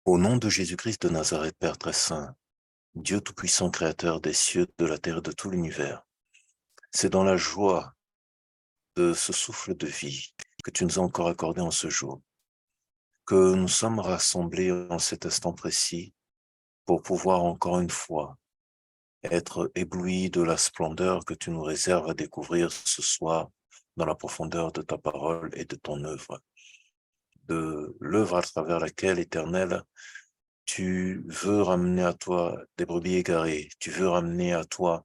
Au nom de Jésus-Christ de Nazareth, Père très saint, Dieu tout-puissant, créateur des cieux, de la terre et de tout l'univers, c'est dans la joie de ce souffle de vie que tu nous as encore accordé en ce jour, que nous sommes rassemblés en cet instant précis pour pouvoir encore une fois être éblouis de la splendeur que tu nous réserves à découvrir ce soir dans la profondeur de ta parole et de ton œuvre, de l'œuvre à travers laquelle, Éternel, tu veux ramener à toi des brebis égarées, tu veux ramener à toi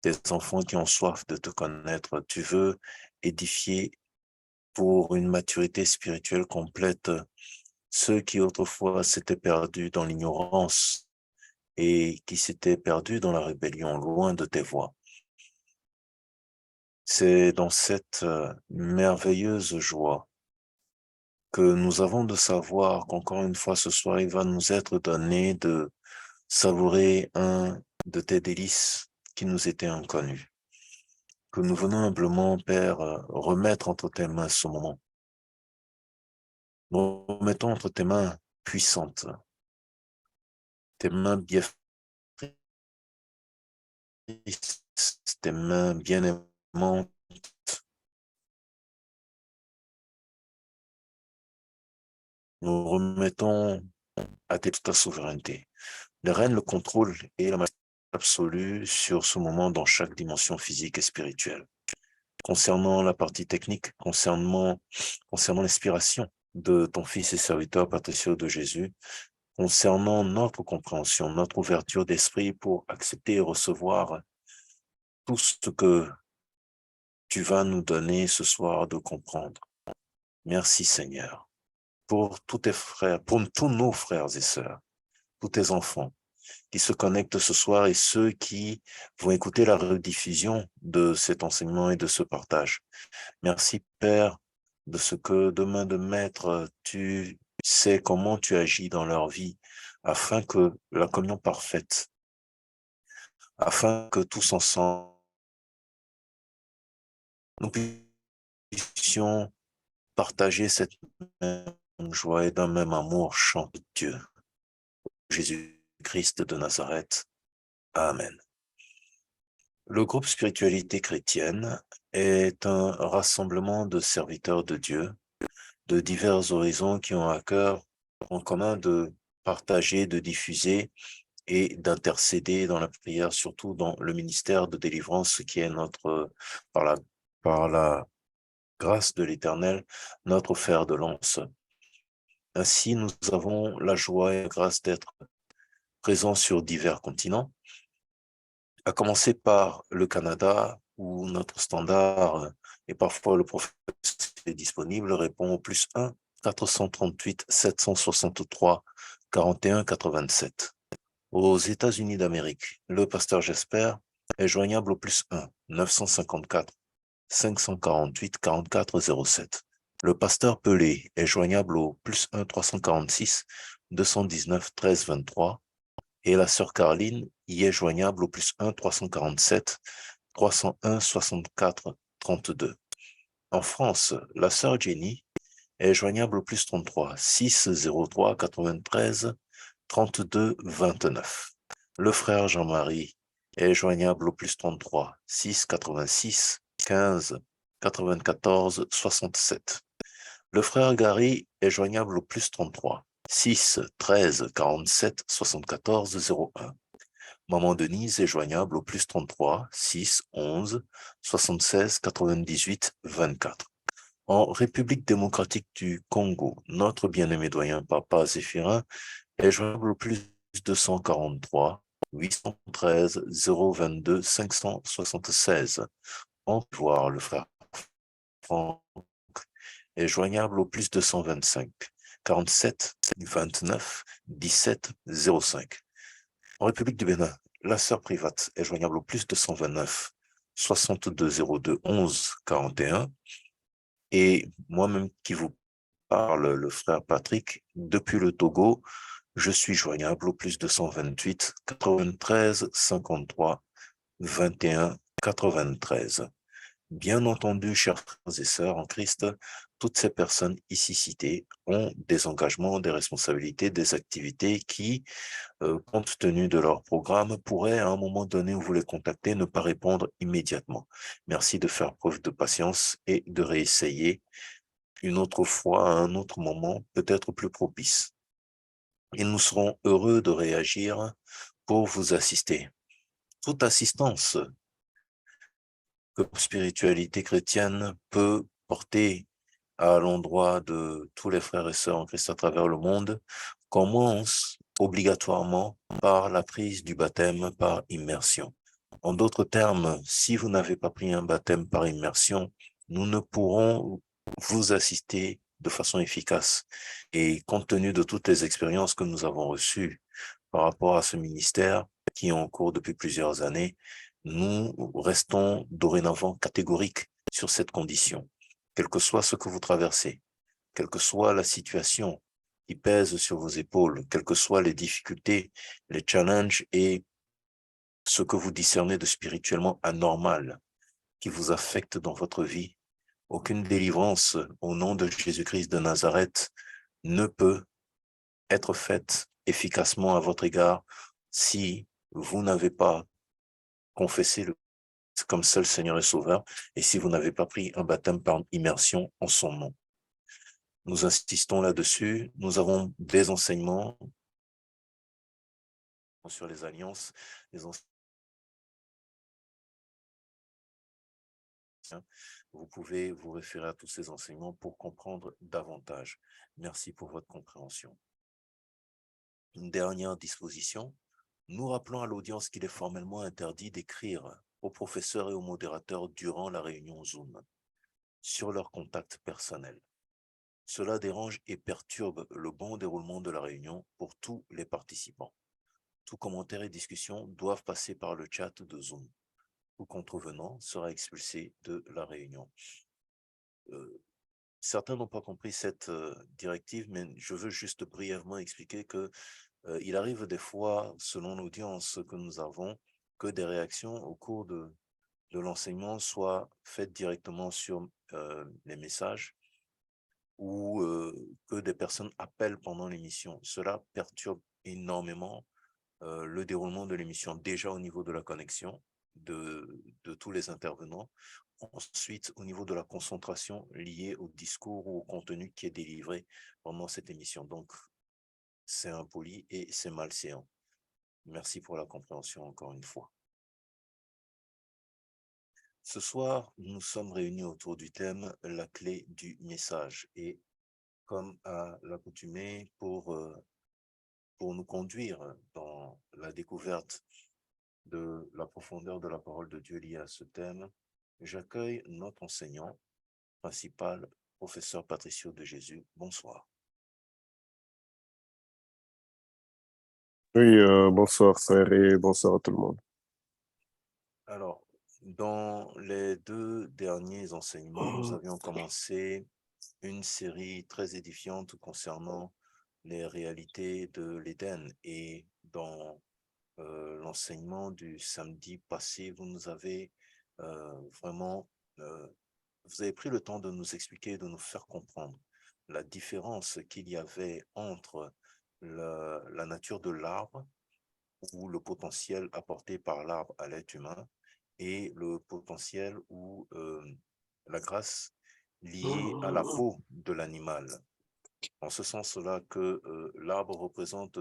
des enfants qui ont soif de te connaître, tu veux édifier pour une maturité spirituelle complète ceux qui autrefois s'étaient perdus dans l'ignorance et qui s'étaient perdus dans la rébellion, loin de tes voies. C'est dans cette merveilleuse joie que nous avons de savoir qu'encore une fois ce soir, il va nous être donné de savourer un de tes délices qui nous étaient inconnus. Que nous venons humblement, Père, remettre entre tes mains ce moment. Nous remettons entre tes mains puissantes, tes mains bienfaitrices, tes mains bien-aimantes. Nous remettons à toute ta souveraineté. Le règne, le contrôle et la majesté absolue sur ce moment dans chaque dimension physique et spirituelle. Concernant la partie technique, concernant l'inspiration de ton Fils et serviteur Patricio de Jésus, concernant notre compréhension, notre ouverture d'esprit pour accepter et recevoir tout ce que tu vas nous donner ce soir de comprendre. Merci Seigneur pour tous tes frères, pour tous nos frères et sœurs, tous tes enfants qui se connectent ce soir et ceux qui vont écouter la rediffusion de cet enseignement et de ce partage. Merci Père de ce que demain de maître, tu sais comment tu agis dans leur vie afin que la communion parfaite, afin que tous ensemble, nous puissions partager cette même joie et d'un même amour, chante Dieu. Jésus-Christ de Nazareth. Amen. Le groupe Spiritualité chrétienne est un rassemblement de serviteurs de Dieu de divers horizons qui ont à cœur en commun de partager, de diffuser et d'intercéder dans la prière, surtout dans le ministère de délivrance qui est notre, par la grâce de l'Éternel, notre fer de lance. Ainsi, nous avons la joie et la grâce d'être présents sur divers continents, à commencer par le Canada, où notre standard et parfois le prophète est disponible, répond au +1 438 763 41 87. Aux États-Unis d'Amérique, le pasteur Jesper est joignable au +1 954 548 44 07. Le pasteur Pelé est joignable au +1 346 219 13 23. Et la sœur Caroline y est joignable au +1 347 301 64 32. En France, la sœur Jenny est joignable au +33 603 93 32 29. Le frère Jean-Marie est joignable au +33 6 86 15 94 67. Le frère Gary est joignable au +33 6 13 47 74 01. Maman Denise est joignable au +33 6 11 76 98 24. En République démocratique du Congo, notre bien-aimé doyen Papa Zéphirin est joignable au +243 813 022 576. En voir le frère Franck est joignable au +225 47 29 17 05. En République du Bénin, la sœur private est joignable au +229 62 02 11 41. Et moi-même qui vous parle, le frère Patrick, depuis le Togo, je suis joignable au +228 93 53 21 93. Bien entendu, chers frères et sœurs en Christ, toutes ces personnes ici citées ont des engagements, des responsabilités, des activités qui, compte tenu de leur programme, pourraient à un moment donné où vous les contactez ne pas répondre immédiatement. Merci de faire preuve de patience et de réessayer une autre fois, à un autre moment, peut-être plus propice. Et nous serons heureux de réagir pour vous assister. Toute assistance que la spiritualité chrétienne peut porter à l'endroit de tous les frères et sœurs en Christ à travers le monde commence obligatoirement par la prise du baptême par immersion. En d'autres termes, si vous n'avez pas pris un baptême par immersion, nous ne pourrons vous assister de façon efficace. Et compte tenu de toutes les expériences que nous avons reçues par rapport à ce ministère qui est en cours depuis plusieurs années, nous restons dorénavant catégoriques sur cette condition. Quel que soit ce que vous traversez, quelle que soit la situation qui pèse sur vos épaules, quelles que soient les difficultés, les challenges et ce que vous discernez de spirituellement anormal qui vous affecte dans votre vie, aucune délivrance au nom de Jésus-Christ de Nazareth ne peut être faite efficacement à votre égard si vous n'avez pas confessé le comme seul Seigneur et Sauveur et si vous n'avez pas pris un baptême par immersion en son nom. Nous insistons là-dessus. Nous avons des enseignements sur les alliances, les enseignements. Vous pouvez vous référer à tous ces enseignements pour comprendre davantage. Merci pour votre compréhension. Une dernière disposition. Nous rappelons à l'audience qu'il est formellement interdit d'écrire aux professeurs et aux modérateurs durant la réunion Zoom sur leur contact personnel. Cela dérange et perturbe le bon déroulement de la réunion pour tous les participants. Tout commentaire et discussion doivent passer par le chat de Zoom. Tout contrevenant sera expulsé de la réunion. Certains n'ont pas compris cette directive, mais je veux juste brièvement expliquer que il arrive des fois, selon l'audience que nous avons, que des réactions au cours de l'enseignement soient faites directement sur les messages ou que des personnes appellent pendant l'émission. Cela perturbe énormément le déroulement de l'émission, déjà au niveau de la connexion de tous les intervenants, ensuite au niveau de la concentration liée au discours ou au contenu qui est délivré pendant cette émission. Donc, c'est impoli et c'est malséant. Merci pour la compréhension encore une fois. Ce soir, nous sommes réunis autour du thème « La clé du message » et comme à l'accoutumée, pour nous conduire dans la découverte de la profondeur de la parole de Dieu liée à ce thème, j'accueille notre enseignant principal, professeur Patricio de Jésus. Bonsoir. Oui, bonsoir frère et bonsoir à tout le monde. Alors, dans les 2 derniers enseignements, nous avions commencé une série très édifiante concernant les réalités de l'Éden et dans l'enseignement du samedi passé, vous nous avez vraiment, vous avez pris le temps de nous expliquer, de nous faire comprendre la différence qu'il y avait entre la nature de l'arbre ou le potentiel apporté par l'arbre à l'être humain et le potentiel ou la grâce liée à la peau de l'animal. En ce sens-là que l'arbre représente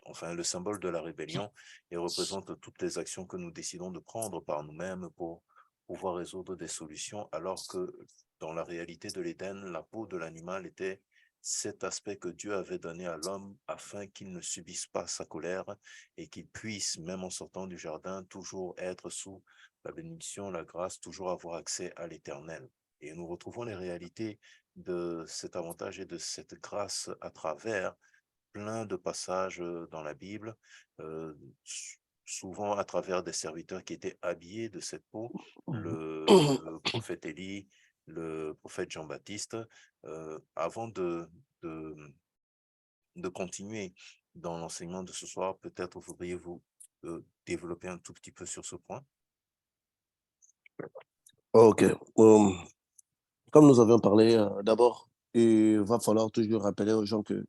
enfin le symbole de la rébellion et représente toutes les actions que nous décidons de prendre par nous-mêmes pour pouvoir résoudre des solutions, alors que dans la réalité de l'Éden, la peau de l'animal était cet aspect que Dieu avait donné à l'homme afin qu'il ne subisse pas sa colère et qu'il puisse, même en sortant du jardin, toujours être sous la bénédiction, la grâce, toujours avoir accès à l'Éternel. Et nous retrouvons les réalités de cet avantage et de cette grâce à travers plein de passages dans la Bible, euh, souvent à travers des serviteurs qui étaient habillés de cette peau, le prophète Élie, le prophète Jean-Baptiste. Avant de, de continuer dans l'enseignement de ce soir, peut-être voudriez-vous développer un tout petit peu sur ce point? Ok. Comme nous avions parlé, d'abord, il va falloir toujours rappeler aux gens que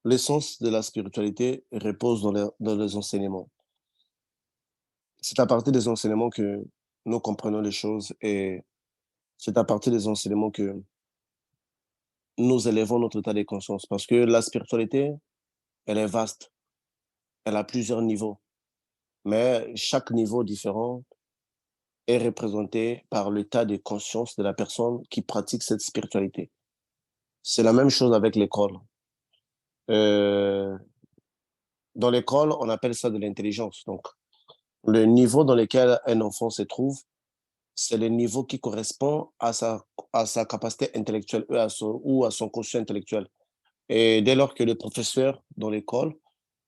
l'essence de la spiritualité repose dans les enseignements. C'est à partir des enseignements que nous comprenons les choses et c'est à partir des enseignements que nous élevons notre état de conscience. Parce que la spiritualité, elle est vaste, elle a plusieurs niveaux, mais chaque niveau différent est représenté par l'état de conscience de la personne qui pratique cette spiritualité. C'est la même chose avec l'école. Euh, Dans l'école, on appelle ça de l'intelligence. Donc, le niveau dans lequel un enfant se trouve, c'est le niveau qui correspond à sa capacité intellectuelle ou à son quotient intellectuel. Et dès lors que le professeur dans l'école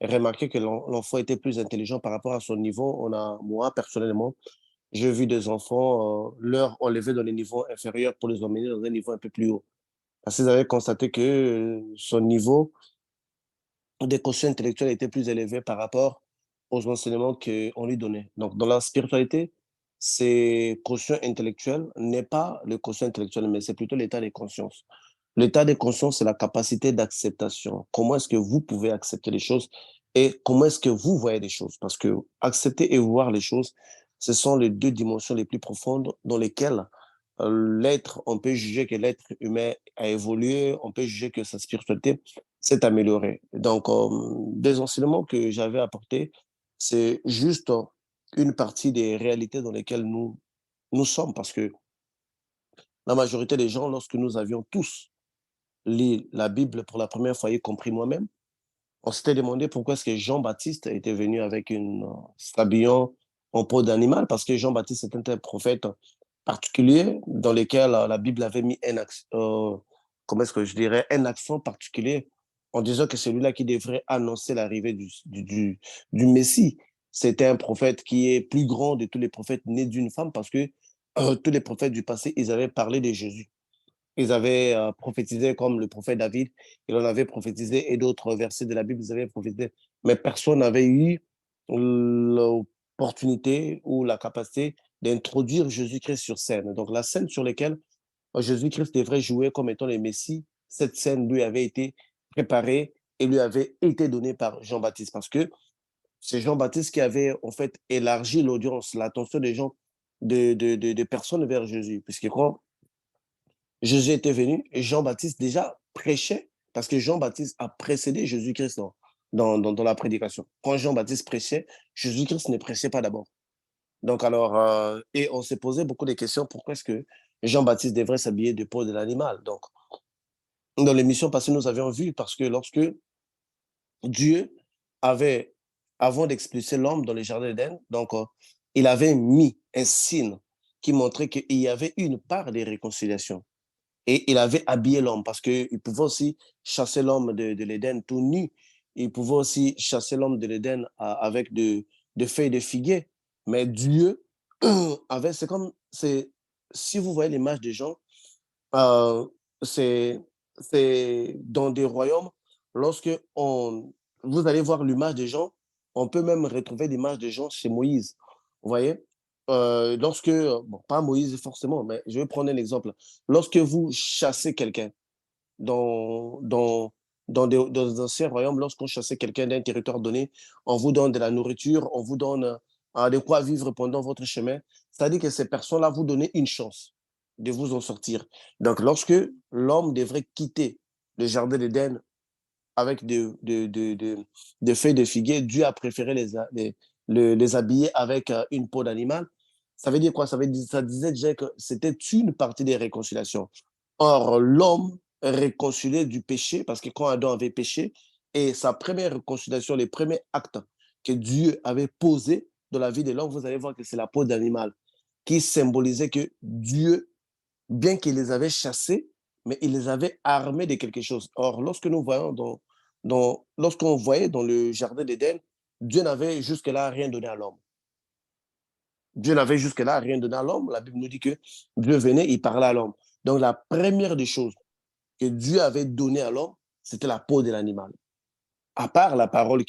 remarquait que l'enfant était plus intelligent par rapport à son niveau, moi, personnellement, j'ai vu des enfants leur enlever dans les niveaux inférieurs pour les emmener dans un niveau un peu plus haut. Parce qu'ils avaient constaté que son niveau des quotients intellectuels étaient plus élevés par rapport aux enseignements qu'on lui donnait. Donc, dans la spiritualité, ces quotient intellectuel n'est pas le quotient intellectuel, mais c'est plutôt l'état de conscience. L'état de conscience, c'est la capacité d'acceptation. Comment est-ce que vous pouvez accepter les choses et comment est-ce que vous voyez les choses? Parce que accepter et voir les choses, ce sont les deux dimensions les plus profondes dans lesquelles l'être, on peut juger que l'être humain a évolué, on peut juger que sa spiritualité s'est améliorée. Donc, des enseignements que j'avais apportés, c'est juste une partie des réalités dans lesquelles nous sommes, parce que la majorité des gens, lorsque nous avions tous lu la Bible pour la première fois, y compris moi-même, on s'était demandé pourquoi est-ce que Jean-Baptiste était venu avec s'habillant en peau d'animal, parce que Jean-Baptiste était un prophète particulier dans lequel la Bible avait mis comment est-ce que je dirais, un accent particulier en disant que c'est lui-là qui devrait annoncer l'arrivée du Messie. C'était un prophète qui est plus grand de tous les prophètes nés d'une femme parce que tous les prophètes du passé, ils avaient parlé de Jésus. Ils avaient prophétisé comme le prophète David, il en avait prophétisé et d'autres versets de la Bible, ils avaient prophétisé. Mais personne n'avait eu l'opportunité ou la capacité d'introduire Jésus-Christ sur scène. Donc la scène sur laquelle Jésus-Christ devrait jouer comme étant le Messie, cette scène lui avait été préparée et lui avait été donnée par Jean-Baptiste parce que c'est Jean-Baptiste qui avait en fait élargi l'audience, l'attention des gens, de personnes vers Jésus. Puisque quand Jésus était venu et Jean-Baptiste déjà prêchait, parce que Jean-Baptiste a précédé Jésus-Christ dans la prédication. Quand Jean-Baptiste prêchait, Jésus-Christ ne prêchait pas d'abord. Donc alors, et on s'est posé beaucoup de questions, pourquoi est-ce que Jean-Baptiste devrait s'habiller de peau de l'animal? Donc, dans l'émission passée, nous avions vu, parce que lorsque Dieu avait, avant d'expulser l'homme dans le jardin d'Éden, donc il avait mis un signe qui montrait qu'il y avait une part de réconciliation. Et il avait habillé l'homme parce qu'il pouvait aussi chasser l'homme de l'Éden tout nu. Il pouvait aussi chasser l'homme de l'Éden avec de feuilles de figuier. Mais Dieu avait, si vous voyez l'image des gens, euh, c'est, c'est dans des royaumes, lorsque vous allez voir l'image des gens, on peut même retrouver l'image des gens chez Moïse. Vous voyez? Lorsque, bon, pas Moïse forcément, mais je vais prendre un exemple. Lorsque vous chassez quelqu'un dans, dans, dans d'anciens royaumes, lorsqu'on chassait quelqu'un d'un territoire donné, on vous donne de la nourriture, on vous donne de quoi vivre pendant votre chemin. C'est-à-dire que ces personnes-là vous donnent une chance de vous en sortir. Donc, lorsque l'homme devrait quitter le jardin d'Éden avec des feuilles de figuier, Dieu a préféré les habiller avec une peau d'animal. Ça veut dire quoi? Ça disait déjà que c'était une partie des réconciliations. Or, l'homme réconcilié du péché, parce que quand Adam avait péché, et sa première réconciliation, les premiers actes que Dieu avait posés dans la vie de l'homme, vous allez voir que c'est la peau d'animal qui symbolisait que Dieu, bien qu'il les avait chassés, mais il les avait armés de quelque chose. Or, lorsque nous voyons lorsqu'on voyait dans le jardin d'Éden, Dieu n'avait jusque-là rien donné à l'homme. Dieu n'avait jusque-là rien donné à l'homme. La Bible nous dit que Dieu venait, il parlait à l'homme. Donc, la première des choses que Dieu avait donné à l'homme, c'était la peau de l'animal. À part la parole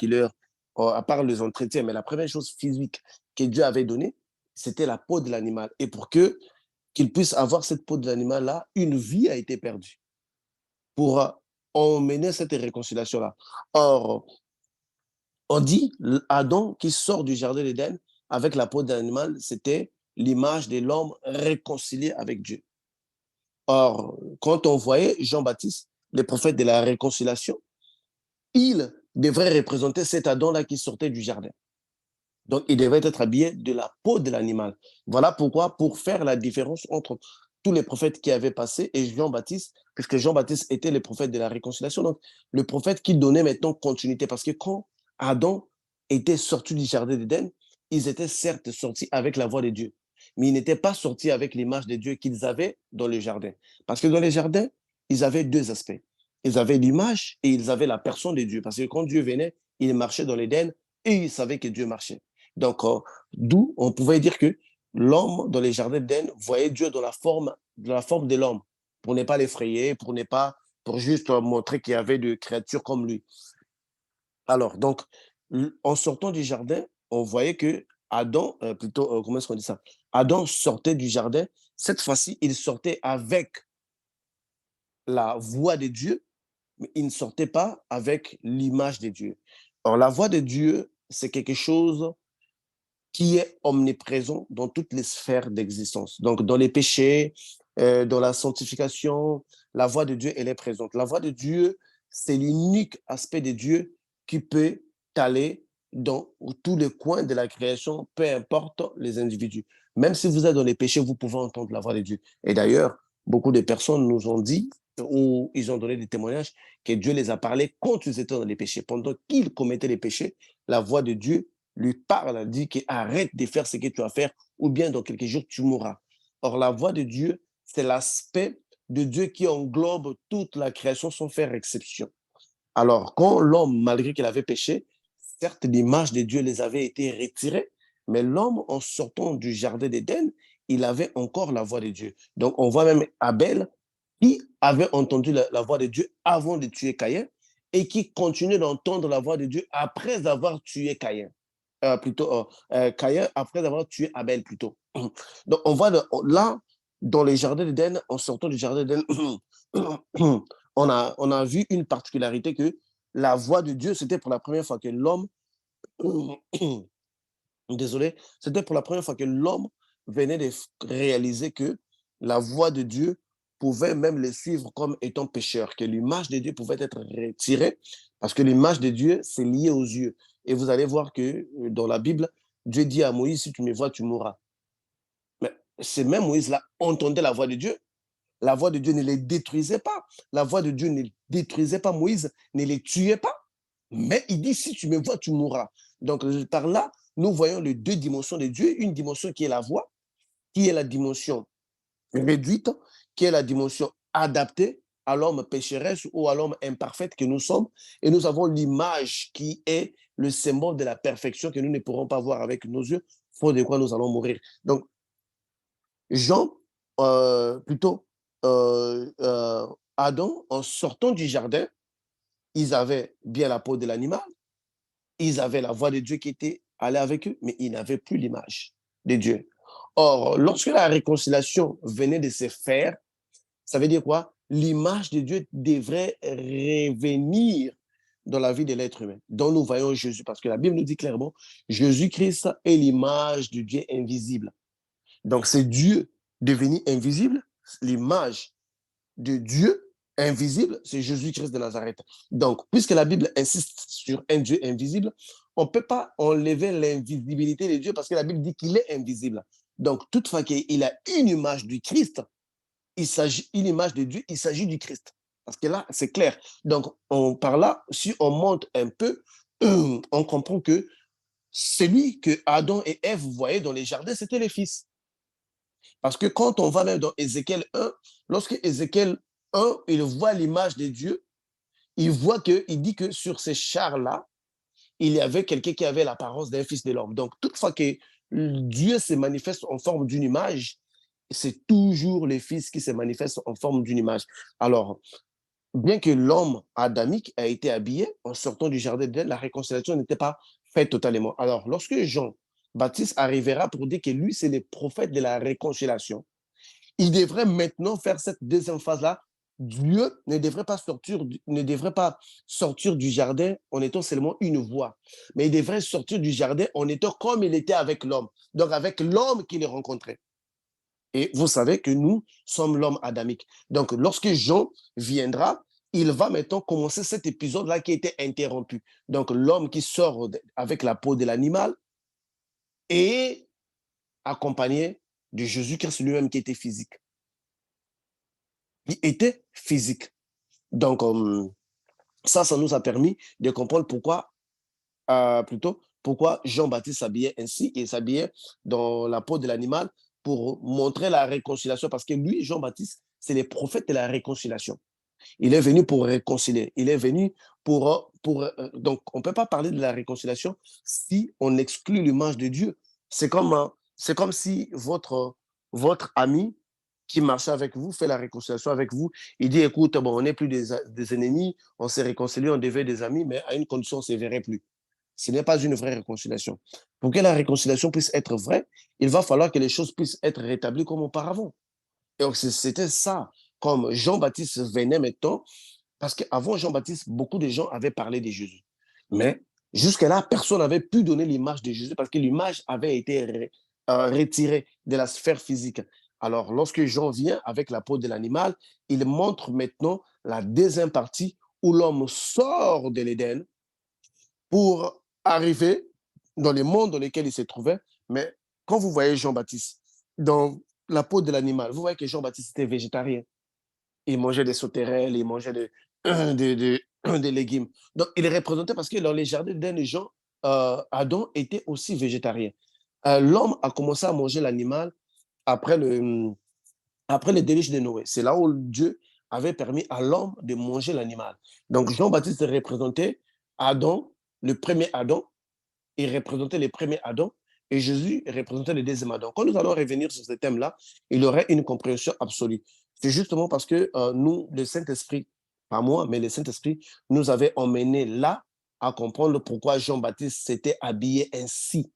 à part les entretiens, mais la première chose physique que Dieu avait donnée, c'était la peau de l'animal. Et pour que qu'il puisse avoir cette peau de l'animal-là, une vie a été perdue pour emmener cette réconciliation-là. Or, on dit Adam qui sort du jardin d'Éden avec la peau de l'animal, c'était l'image de l'homme réconcilié avec Dieu. Or, quand on voyait Jean-Baptiste, le prophète de la réconciliation, il devrait représenter cet Adam-là qui sortait du jardin. Donc, il devait être habillé de la peau de l'animal. Voilà pourquoi, pour faire la différence entre tous les prophètes qui avaient passé et Jean-Baptiste, puisque Jean-Baptiste était le prophète de la réconciliation, donc le prophète qui donnait maintenant continuité. Parce que quand Adam était sorti du jardin d'Éden, ils étaient certes sortis avec la voix de Dieu, mais ils n'étaient pas sortis avec l'image de Dieu qu'ils avaient dans le jardin. Parce que dans les jardins, ils avaient deux aspects. Ils avaient l'image et ils avaient la personne de Dieu. Parce que quand Dieu venait, il marchait dans l'Éden et ils savaient que Dieu marchait. Donc, d'où on pouvait dire que l'homme dans les jardins d'Éden voyait Dieu dans la forme de l'homme, pour ne pas l'effrayer, pour juste montrer qu'il y avait de créatures comme lui. Alors, donc, en sortant du jardin, on voyait que Adam, comment est-ce qu'on dit ça? Adam sortait du jardin. Cette fois-ci, il sortait avec la voix de Dieu, mais il ne sortait pas avec l'image de Dieu. Or, la voix de Dieu, c'est quelque chose qui est omniprésent dans toutes les sphères d'existence. Donc, dans les péchés, dans la sanctification, la voix de Dieu, elle est présente. La voix de Dieu, c'est l'unique aspect de Dieu qui peut aller dans tous les coins de la création, peu importe les individus. Même si vous êtes dans les péchés, vous pouvez entendre la voix de Dieu. Et d'ailleurs, beaucoup de personnes nous ont dit, ou ils ont donné des témoignages, que Dieu les a parlé quand ils étaient dans les péchés. Pendant qu'ils commettaient les péchés, la voix de Dieu lui parle, dit que arrête de faire ce que tu vas faire, ou bien dans quelques jours, tu mourras. Or, la voix de Dieu, c'est l'aspect de Dieu qui englobe toute la création sans faire exception. Alors, quand l'homme, malgré qu'il avait péché, certes, l'image de Dieu les avait été retirées, mais l'homme, en sortant du jardin d'Éden, il avait encore la voix de Dieu. Donc, on voit même Abel qui avait entendu la voix de Dieu avant de tuer Caïn et qui continue d'entendre la voix de Dieu après avoir tué Caïn. Caïn après avoir tué Abel plutôt. Donc on voit là, dans les jardins d'Éden, en sortant du jardin d'Éden, on a vu une particularité que la voix de Dieu, c'était pour la première fois que l'homme, désolé, c'était pour la première fois que l'homme venait de réaliser que la voix de Dieu pouvait même le suivre comme étant pécheur, que l'image de Dieu pouvait être retirée, parce que l'image de Dieu, c'est lié aux yeux. Et vous allez voir que dans la Bible, Dieu dit à Moïse, si tu me vois, tu mourras. Mais c'est même Moïse-là entendait la voix de Dieu. La voix de Dieu ne les détruisait pas. La voix de Dieu ne détruisait pas Moïse, ne les tuait pas. Mais il dit, si tu me vois, tu mourras. Donc, par là, nous voyons les deux dimensions de Dieu. Une dimension qui est la voix, qui est la dimension réduite, qui est la dimension adaptée à l'homme pécheresse ou à l'homme imparfait que nous sommes. Et nous avons l'image qui est le symbole de la perfection que nous ne pourrons pas voir avec nos yeux, faute de quoi nous allons mourir. Donc, Jean, plutôt, Adam, en sortant du jardin, ils avaient bien la peau de l'animal, ils avaient la voix de Dieu qui était allée avec eux, mais ils n'avaient plus l'image de Dieu. Or, lorsque la réconciliation venait de se faire, ça veut dire quoi? L'image de Dieu devrait revenir dans la vie de l'être humain, dont nous voyons Jésus, parce que la Bible nous dit clairement, Jésus-Christ est l'image du Dieu invisible. Donc, c'est Dieu devenu invisible, l'image de Dieu invisible, c'est Jésus-Christ de Nazareth. Donc, puisque la Bible insiste sur un Dieu invisible, on ne peut pas enlever l'invisibilité de Dieu parce que la Bible dit qu'il est invisible. Donc, toutefois qu'il a une image du Christ, il s'agit une image de Dieu, il s'agit du Christ. Parce que là, c'est clair. Donc, par là, si on monte un peu, on comprend que celui que Adam et Ève voyaient dans les jardins, c'était les fils. Parce que quand on va même dans Ézéchiel 1, lorsque Ézéchiel 1, il voit l'image de Dieu, il voit il dit que sur ces chars-là, il y avait quelqu'un qui avait l'apparence d'un fils de l'homme. Donc, toutefois que Dieu se manifeste en forme d'une image, c'est toujours le fils qui se manifeste en forme d'une image. Alors, bien que l'homme adamique a été habillé en sortant du jardin d'Éden, la réconciliation n'était pas faite totalement. Alors, lorsque Jean-Baptiste arrivera pour dire que lui, c'est le prophète de la réconciliation, il devrait maintenant faire cette deuxième phase-là. Dieu ne devrait pas sortir du jardin en étant seulement une voix, mais il devrait sortir du jardin en étant comme il était avec l'homme, donc avec l'homme qu'il rencontrait. Et vous savez que nous sommes l'homme adamique. Donc, lorsque Jean viendra, il va maintenant commencer cet épisode-là qui était interrompu. Donc, l'homme qui sort avec la peau de l'animal et accompagné de Jésus-Christ lui-même qui était physique. Il était physique. Donc, ça nous a permis de comprendre pourquoi Jean-Baptiste s'habillait ainsi et s'habillait dans la peau de l'animal pour montrer la réconciliation. Parce que lui, Jean-Baptiste, c'est le prophète de la réconciliation. Il est venu pour réconcilier. Il est venu donc, on ne peut pas parler de la réconciliation si on exclut l'image de Dieu. C'est comme si votre ami qui marchait avec vous fait la réconciliation avec vous. Il dit, écoute, bon, on n'est plus des ennemis, on s'est réconciliés, on devait des amis, mais à une condition, on ne se verrait plus. Ce n'est pas une vraie réconciliation. Pour que la réconciliation puisse être vraie, il va falloir que les choses puissent être rétablies comme auparavant. Et donc, c'était ça. Comme Jean-Baptiste venait maintenant, parce qu'avant Jean-Baptiste, beaucoup de gens avaient parlé de Jésus. Mais jusque-là, personne n'avait pu donner l'image de Jésus parce que l'image avait été retirée de la sphère physique. Alors, lorsque Jean vient avec la peau de l'animal, il montre maintenant la deuxième partie où l'homme sort de l'Éden pour arriver dans le monde dans lequel il se trouvait. Mais quand vous voyez Jean-Baptiste dans la peau de l'animal, vous voyez que Jean-Baptiste était végétarien. Il mangeait des sauterelles, il mangeait des légumes. Donc, il est représenté parce que dans les jardins d'Éden, Adam était aussi végétarien. L'homme a commencé à manger l'animal après les déluge de Noé. C'est là où Dieu avait permis à l'homme de manger l'animal. Donc, Jean-Baptiste représentait Adam, le premier Adam, il représentait le premier Adam, et Jésus représentait le deuxième Adam. Quand nous allons revenir sur ce thème-là, il y aurait une compréhension absolue. C'est justement parce que nous, le Saint-Esprit, pas moi, mais le Saint-Esprit, nous avait emmenés là à comprendre pourquoi Jean-Baptiste s'était habillé ainsi.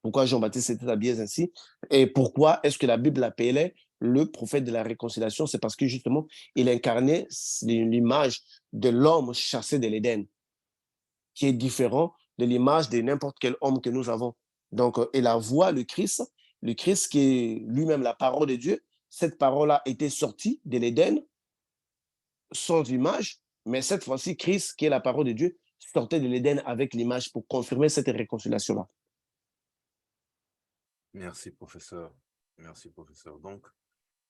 Pourquoi Jean-Baptiste s'était habillé ainsi et pourquoi est-ce que la Bible l'appelait le prophète de la réconciliation. C'est parce que justement, il incarnait l'image de l'homme chassé de l'Éden, qui est différent de l'image de n'importe quel homme que nous avons. Donc, et la voix, le Christ qui est lui-même la parole de Dieu, cette parole-là était sortie de l'Éden sans image, mais cette fois-ci, Christ, qui est la parole de Dieu, sortait de l'Éden avec l'image pour confirmer cette réconciliation-là. Merci, professeur. Merci, professeur. Donc,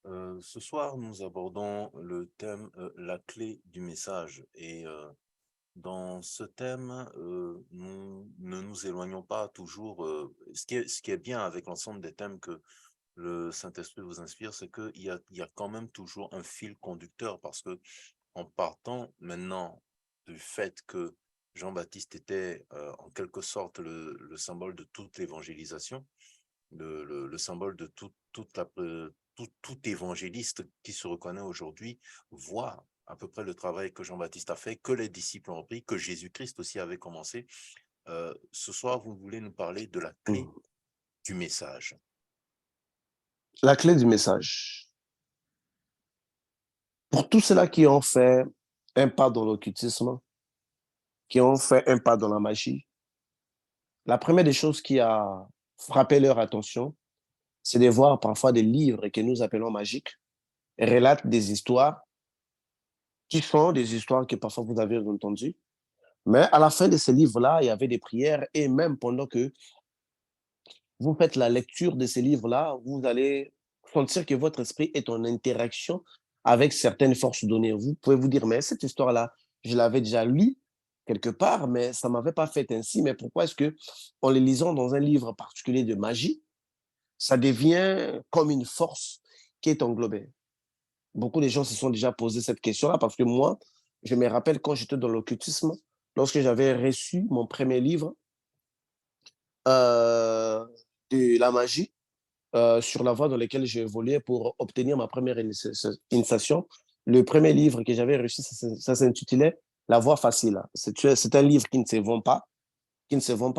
ce soir, nous abordons le thème la clé du message. Et dans ce thème, nous ne nous éloignons pas toujours. Ce qui est bien avec l'ensemble des thèmes que le Saint-Esprit vous inspire, c'est qu'il y a quand même toujours un fil conducteur, parce que en partant maintenant du fait que Jean-Baptiste était en quelque sorte le symbole de toute l'évangélisation, le symbole de tout évangéliste qui se reconnaît aujourd'hui voit à peu près le travail que Jean-Baptiste a fait, que les disciples ont repris, que Jésus-Christ aussi avait commencé. Ce soir, vous voulez nous parler de la clé du message. La clé du message. Pour tous ceux-là qui ont fait un pas dans l'occultisme, qui ont fait un pas dans la magie, la première des choses qui a frappé leur attention, c'est de voir parfois des livres que nous appelons magiques, relatent des histoires qui sont des histoires que parfois vous avez entendues. Mais à la fin de ces livres-là, il y avait des prières et même pendant que vous faites la lecture de ces livres-là, vous allez sentir que votre esprit est en interaction avec certaines forces données. Vous pouvez vous dire, mais cette histoire-là, je l'avais déjà lue quelque part, mais ça ne m'avait pas fait ainsi. Mais pourquoi est-ce que, en les lisant dans un livre particulier de magie, ça devient comme une force qui est englobée? Beaucoup de gens se sont déjà posé cette question-là parce que moi, je me rappelle quand j'étais dans l'occultisme, lorsque j'avais reçu mon premier livre de la magie, sur la voie dans laquelle j'ai évolué pour obtenir ma première initiation. Le premier livre que j'avais reçu, ça s'intitulait La voie facile. C'est un livre qui ne se vend pas,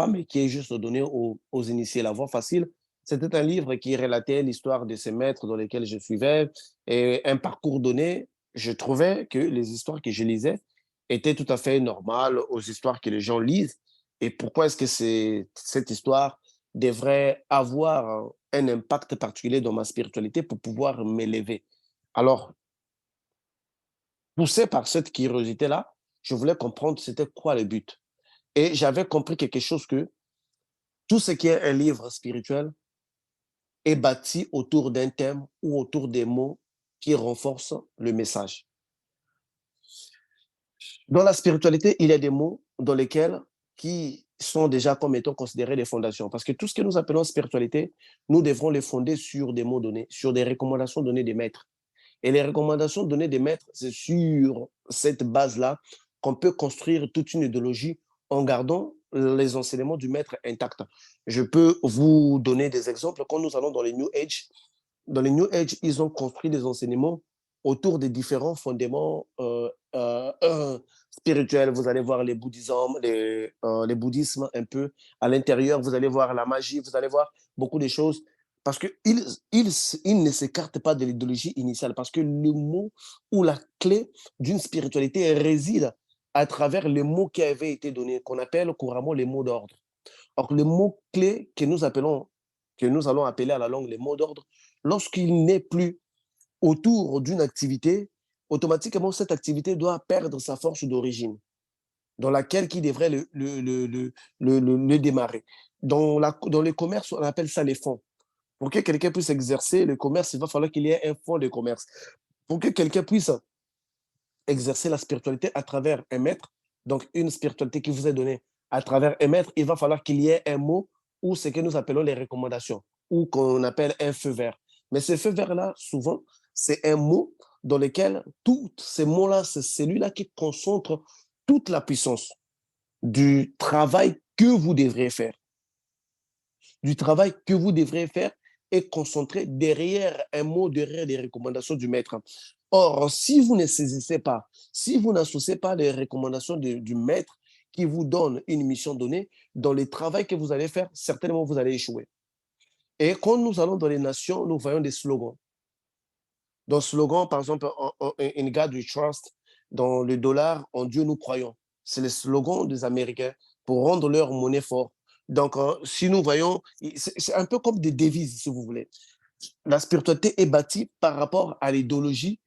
mais qui est juste donné aux initiés. La voie facile, C'était un livre qui relatait l'histoire de ces maîtres dans lesquels je suivais et un parcours donné. Je trouvais que les histoires que je lisais étaient tout à fait normales aux histoires que les gens lisent. Et pourquoi est-ce que cette histoire devrait avoir un impact particulier dans ma spiritualité pour pouvoir m'élever? Alors, poussé par cette curiosité-là, je voulais comprendre c'était quoi le but. Et j'avais compris quelque chose que tout ce qui est un livre spirituel est bâti autour d'un thème ou autour des mots qui renforcent le message. Dans la spiritualité, il y a des mots dans lesquels qui sont déjà comme étant considérés des fondations. Parce que tout ce que nous appelons spiritualité, nous devrons les fonder sur des mots donnés, sur des recommandations données des maîtres. Et les recommandations données des maîtres, c'est sur cette base-là qu'on peut construire toute une idéologie en gardant les enseignements du maître intacts. Je peux vous donner des exemples. Quand nous allons dans les New Age, ils ont construit des enseignements autour des différents fondements spirituels. Vous allez voir les bouddhismes un peu à l'intérieur, vous allez voir la magie, vous allez voir beaucoup de choses parce qu'ils ne s'écartent pas de l'idéologie initiale, parce que le mot ou la clé d'une spiritualité réside à travers les mots qui avaient été donnés, qu'on appelle couramment les mots d'ordre. Or, le mot clé que nous allons appeler à la langue les mots d'ordre, lorsqu'il n'est plus autour d'une activité, automatiquement, cette activité doit perdre sa force d'origine, dans laquelle qui devrait le démarrer. Dans les commerces, on appelle ça les fonds. Pour que quelqu'un puisse exercer le commerce, il va falloir qu'il y ait un fonds de commerce. Pour que quelqu'un puisse exercer la spiritualité à travers un maître, donc une spiritualité qui vous est donnée à travers un maître, il va falloir qu'il y ait un mot ou ce que nous appelons les recommandations, ou qu'on appelle un feu vert. Mais ce feu vert-là, souvent, c'est un mot dans lequel tous ces mots-là, c'est celui-là qui concentre toute la puissance du travail que vous devrez faire. Du travail que vous devrez faire est concentré derrière un mot, derrière les recommandations du maître. Or, si vous ne saisissez pas, si vous n'associez pas les recommandations du maître qui vous donne une mission donnée, dans le travail que vous allez faire, certainement vous allez échouer. Et quand nous allons dans les nations, nous voyons des slogans. Dans le slogan, par exemple, In God we trust, dans le dollar, en Dieu nous croyons. C'est le slogan des Américains pour rendre leur monnaie forte. Donc, si nous voyons, c'est un peu comme des devises, si vous voulez. La spiritualité est bâtie par rapport à l'idéologie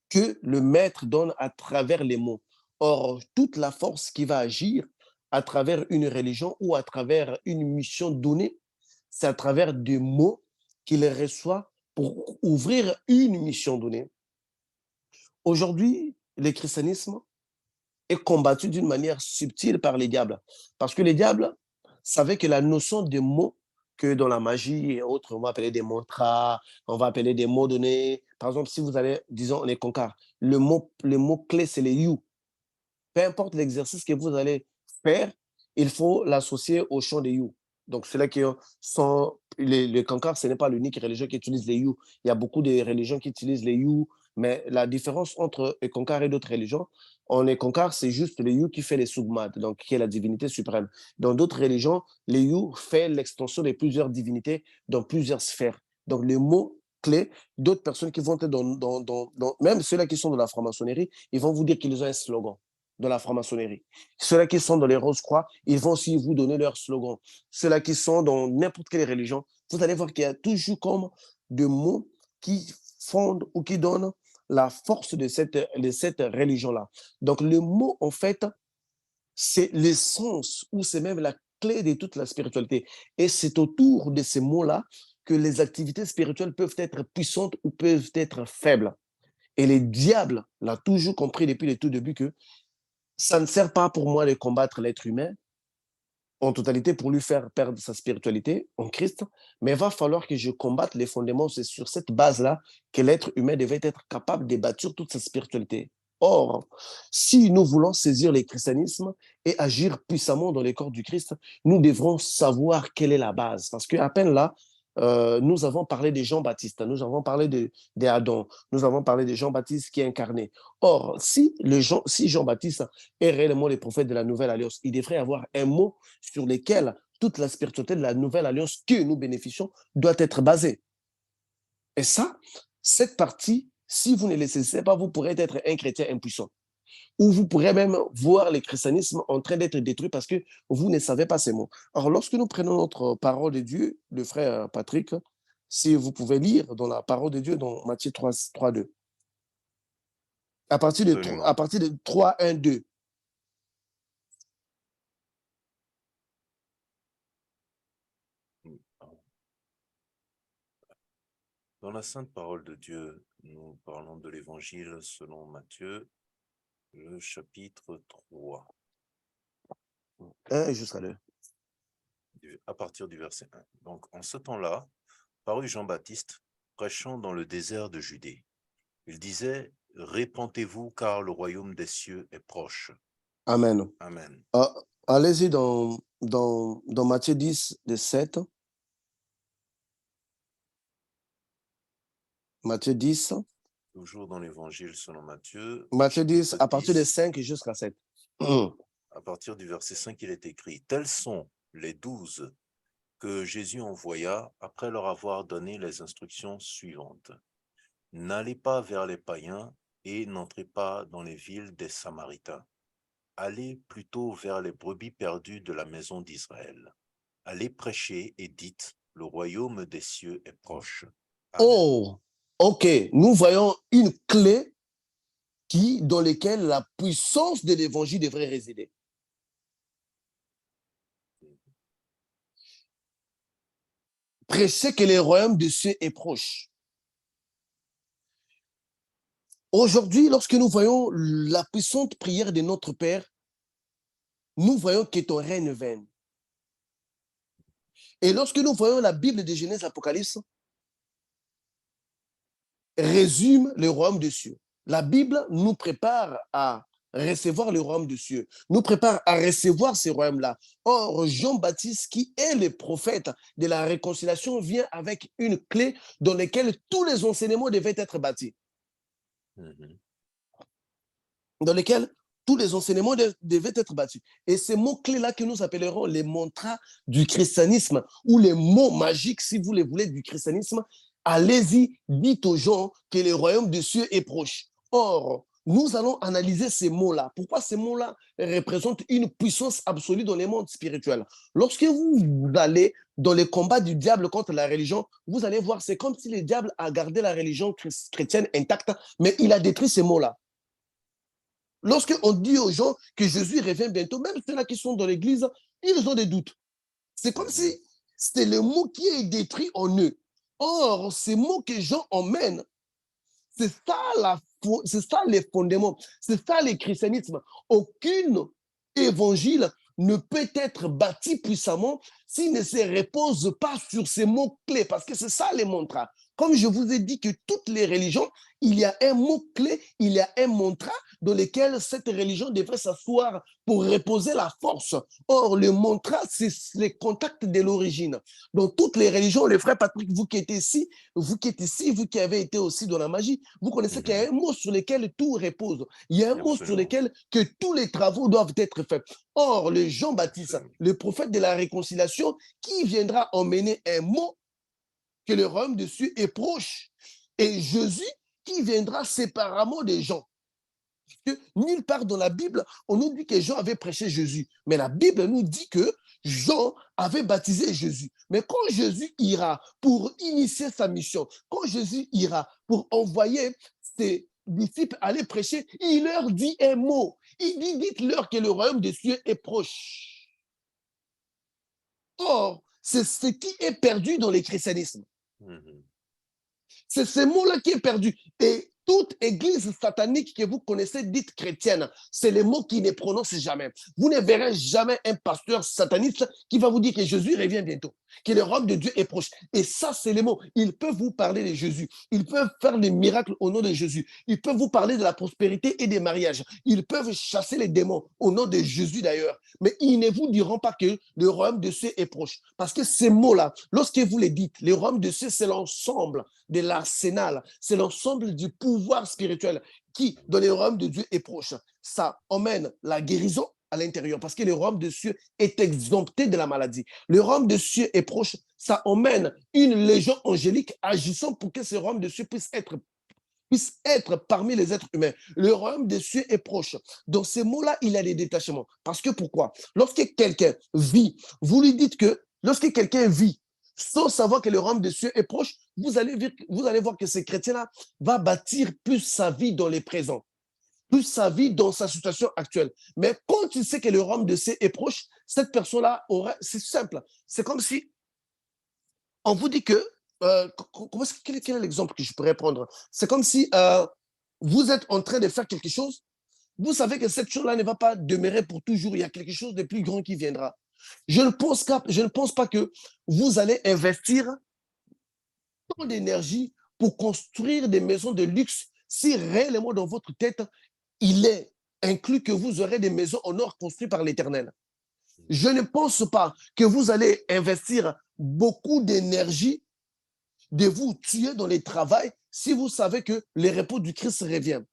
que le maître donne à travers les mots. Or, toute la force qui va agir à travers une religion ou à travers une mission donnée, c'est à travers des mots qu'il reçoit pour ouvrir une mission donnée. Aujourd'hui, le christianisme est combattu d'une manière subtile par les diables. Parce que les diables savaient que la notion de mots, que dans la magie et autres, on va appeler des mantras, on va appeler des mots donnés. Par exemple, si vous allez, disons, les concar, le mot clé, c'est les you. Peu importe l'exercice que vous allez faire, il faut l'associer au chant des you. Donc, ceux-là qui sont. Les cancars, ce n'est pas l'unique religion qui utilise les you. Il y a beaucoup de religions qui utilisent les you, mais la différence entre les cancars et d'autres religions, en les cancars, c'est juste le you qui fait les sugmad, donc qui est la divinité suprême. Dans d'autres religions, les you fait l'extension de plusieurs divinités dans plusieurs sphères. Donc, les mots clés, d'autres personnes qui vont être même ceux-là qui sont dans la franc-maçonnerie, ils vont vous dire qu'ils ont un slogan de la franc-maçonnerie. Ceux-là qui sont dans les Rose-Croix, ils vont aussi vous donner leur slogan. Ceux-là qui sont dans n'importe quelle religion, vous allez voir qu'il y a toujours comme des mots qui fondent ou qui donnent la force de cette religion-là. Donc, le mot, en fait, c'est l'essence ou c'est même la clé de toute la spiritualité. Et c'est autour de ces mots-là que les activités spirituelles peuvent être puissantes ou peuvent être faibles. Et le diable l'a toujours compris depuis le tout début que ça ne sert pas pour moi de combattre l'être humain en totalité pour lui faire perdre sa spiritualité en Christ, mais il va falloir que je combatte les fondements. C'est sur cette base-là que l'être humain devait être capable de bâtir toute sa spiritualité. Or, si nous voulons saisir le christianisme et agir puissamment dans les corps du Christ, nous devrons savoir quelle est la base. Parce qu'à peine là, nous avons parlé de Jean-Baptiste, nous avons parlé de Adam, nous avons parlé de Jean-Baptiste qui est incarné. Or, si Jean-Baptiste est réellement le prophète de la Nouvelle Alliance, il devrait avoir un mot sur lequel toute la spiritualité de la Nouvelle Alliance que nous bénéficions doit être basée. Et ça, cette partie, si vous ne le saisissez pas, vous pourrez être un chrétien impuissant. Ou vous pourrez même voir le christianisme en train d'être détruit parce que vous ne savez pas ces mots. Alors, lorsque nous prenons notre parole de Dieu, le frère Patrick, si vous pouvez lire dans la parole de Dieu, dans Matthieu 3, 2. À partir de 3, 1, 2. Dans la sainte parole de Dieu, nous parlons de l'évangile selon Matthieu, le chapitre 3. 1 jusqu'à 2. À partir du verset 1. Donc, en ce temps-là, parut Jean-Baptiste, prêchant dans le désert de Judée. Il disait, « Répentez-vous, car le royaume des cieux est proche. » Amen. Amen. Allez-y dans Matthieu 10, de 7. Matthieu 10. Toujours dans l'évangile selon Matthieu. Matthieu 10, à partir de 5 jusqu'à 7. À partir du verset 5, il est écrit, « Tels sont les 12 que Jésus envoya après leur avoir donné les instructions suivantes. N'allez pas vers les païens et n'entrez pas dans les villes des Samaritains. Allez plutôt vers les brebis perdues de la maison d'Israël. Allez prêcher et dites, le royaume des cieux est proche. » Amen. Oh, ok. Nous voyons une clé dans laquelle la puissance de l'évangile devrait résider. Prêchez que le royaume des cieux est proche. Aujourd'hui, lorsque nous voyons la puissante prière de notre Père, nous voyons que ton règne vienne. Et lorsque nous voyons la Bible de Genèse, Apocalypse, résume le royaume des cieux. La Bible nous prépare à recevoir le royaume des cieux, nous prépare à recevoir ce royaume-là. Or, Jean-Baptiste, qui est le prophète de la réconciliation, vient avec une clé dans laquelle tous les enseignements devaient être bâtis. Dans lesquels tous les enseignements devaient être bâtis. Et ces mots-clés-là que nous appellerons les mantras du christianisme ou les mots magiques, si vous les voulez, du christianisme, allez-y, dites aux gens que le royaume des cieux est proche. Or, nous allons analyser ces mots-là. Pourquoi ces mots-là représentent une puissance absolue dans les mondes spirituels? Lorsque vous allez dans les combats du diable contre la religion, vous allez voir, c'est comme si le diable a gardé la religion chrétienne intacte, mais il a détruit ces mots-là. Lorsqu'on dit aux gens que Jésus revient bientôt, même ceux-là qui sont dans l'église, ils ont des doutes. C'est comme si c'était le mot qui est détruit en eux. Or, ces mots que Jean emmène, c'est ça les fondements, c'est ça le christianisme. Aucun évangile ne peut être bâti puissamment s'il ne se repose pas sur ces mots-clés, parce que c'est ça les mantras. Comme je vous ai dit que toutes les religions, il y a un mot-clé, il y a un mantra dans lequel cette religion devrait s'asseoir pour reposer la force. Or, le mantra, c'est le contact de l'origine. Dans toutes les religions, les frères Patrick, vous qui êtes ici, vous qui avez été aussi dans la magie, vous connaissez qu'il y a un mot sur lequel tout repose. Il y a un mot sur lequel que tous les travaux doivent être faits. Or, le Jean-Baptiste, le prophète de la réconciliation, qui viendra emmener un mot que le royaume des cieux est proche. Et Jésus qui viendra séparément des gens. Parce que nulle part dans la Bible, on nous dit que Jean avait prêché Jésus. Mais la Bible nous dit que Jean avait baptisé Jésus. Mais quand Jésus ira pour initier sa mission, quand Jésus ira pour envoyer ses disciples aller prêcher, il leur dit un mot. Il dit, dites-leur que le royaume des cieux est proche. Or, c'est ce qui est perdu dans le christianisme. C'est ce mot-là qui est perdu. Et toute église satanique que vous connaissez, dite chrétienne, c'est les mots qui ne prononcent jamais. Vous ne verrez jamais un pasteur sataniste qui va vous dire que Jésus revient bientôt. que le royaume de Dieu est proche. Et ça, c'est les mots. Ils peuvent vous parler de Jésus. Ils peuvent faire des miracles au nom de Jésus. Ils peuvent vous parler de la prospérité et des mariages. Ils peuvent chasser les démons au nom de Jésus d'ailleurs. Mais ils ne vous diront pas que le royaume de Dieu est proche. Parce que ces mots-là, lorsque vous les dites, le royaume de Dieu, c'est l'ensemble de l'arsenal. C'est l'ensemble du pouvoir spirituel qui, dans le royaume de Dieu, est proche. Ça emmène la guérison à l'intérieur, parce que le royaume de cieux est exempté de la maladie. Le royaume de cieux est proche, ça emmène une légion angélique agissant pour que ce royaume de cieux puisse être parmi les êtres humains. Le royaume des cieux est proche. Dans ces mots-là, il y a des détachements. Parce que pourquoi? Lorsque quelqu'un vit, vous lui dites que lorsque quelqu'un vit, sans savoir que le royaume des cieux est proche, vous allez voir que ce chrétien-là va bâtir plus sa vie dans les présents, plus sa vie dans sa situation actuelle. Mais quand il sait que le royaume de Dieu est proche, cette personne-là c'est simple. C'est comme si on vous dit que, quel est l'exemple que je pourrais prendre? C'est comme si vous êtes en train de faire quelque chose, vous savez que cette chose-là ne va pas demeurer pour toujours, il y a quelque chose de plus grand qui viendra. Je ne pense pas que vous allez investir tant d'énergie pour construire des maisons de luxe si réellement dans votre tête, il est inclus que vous aurez des maisons en or construites par l'Éternel. Je ne pense pas que vous allez investir beaucoup d'énergie de vous tuer dans le travail si vous savez que le repos du Christ vient.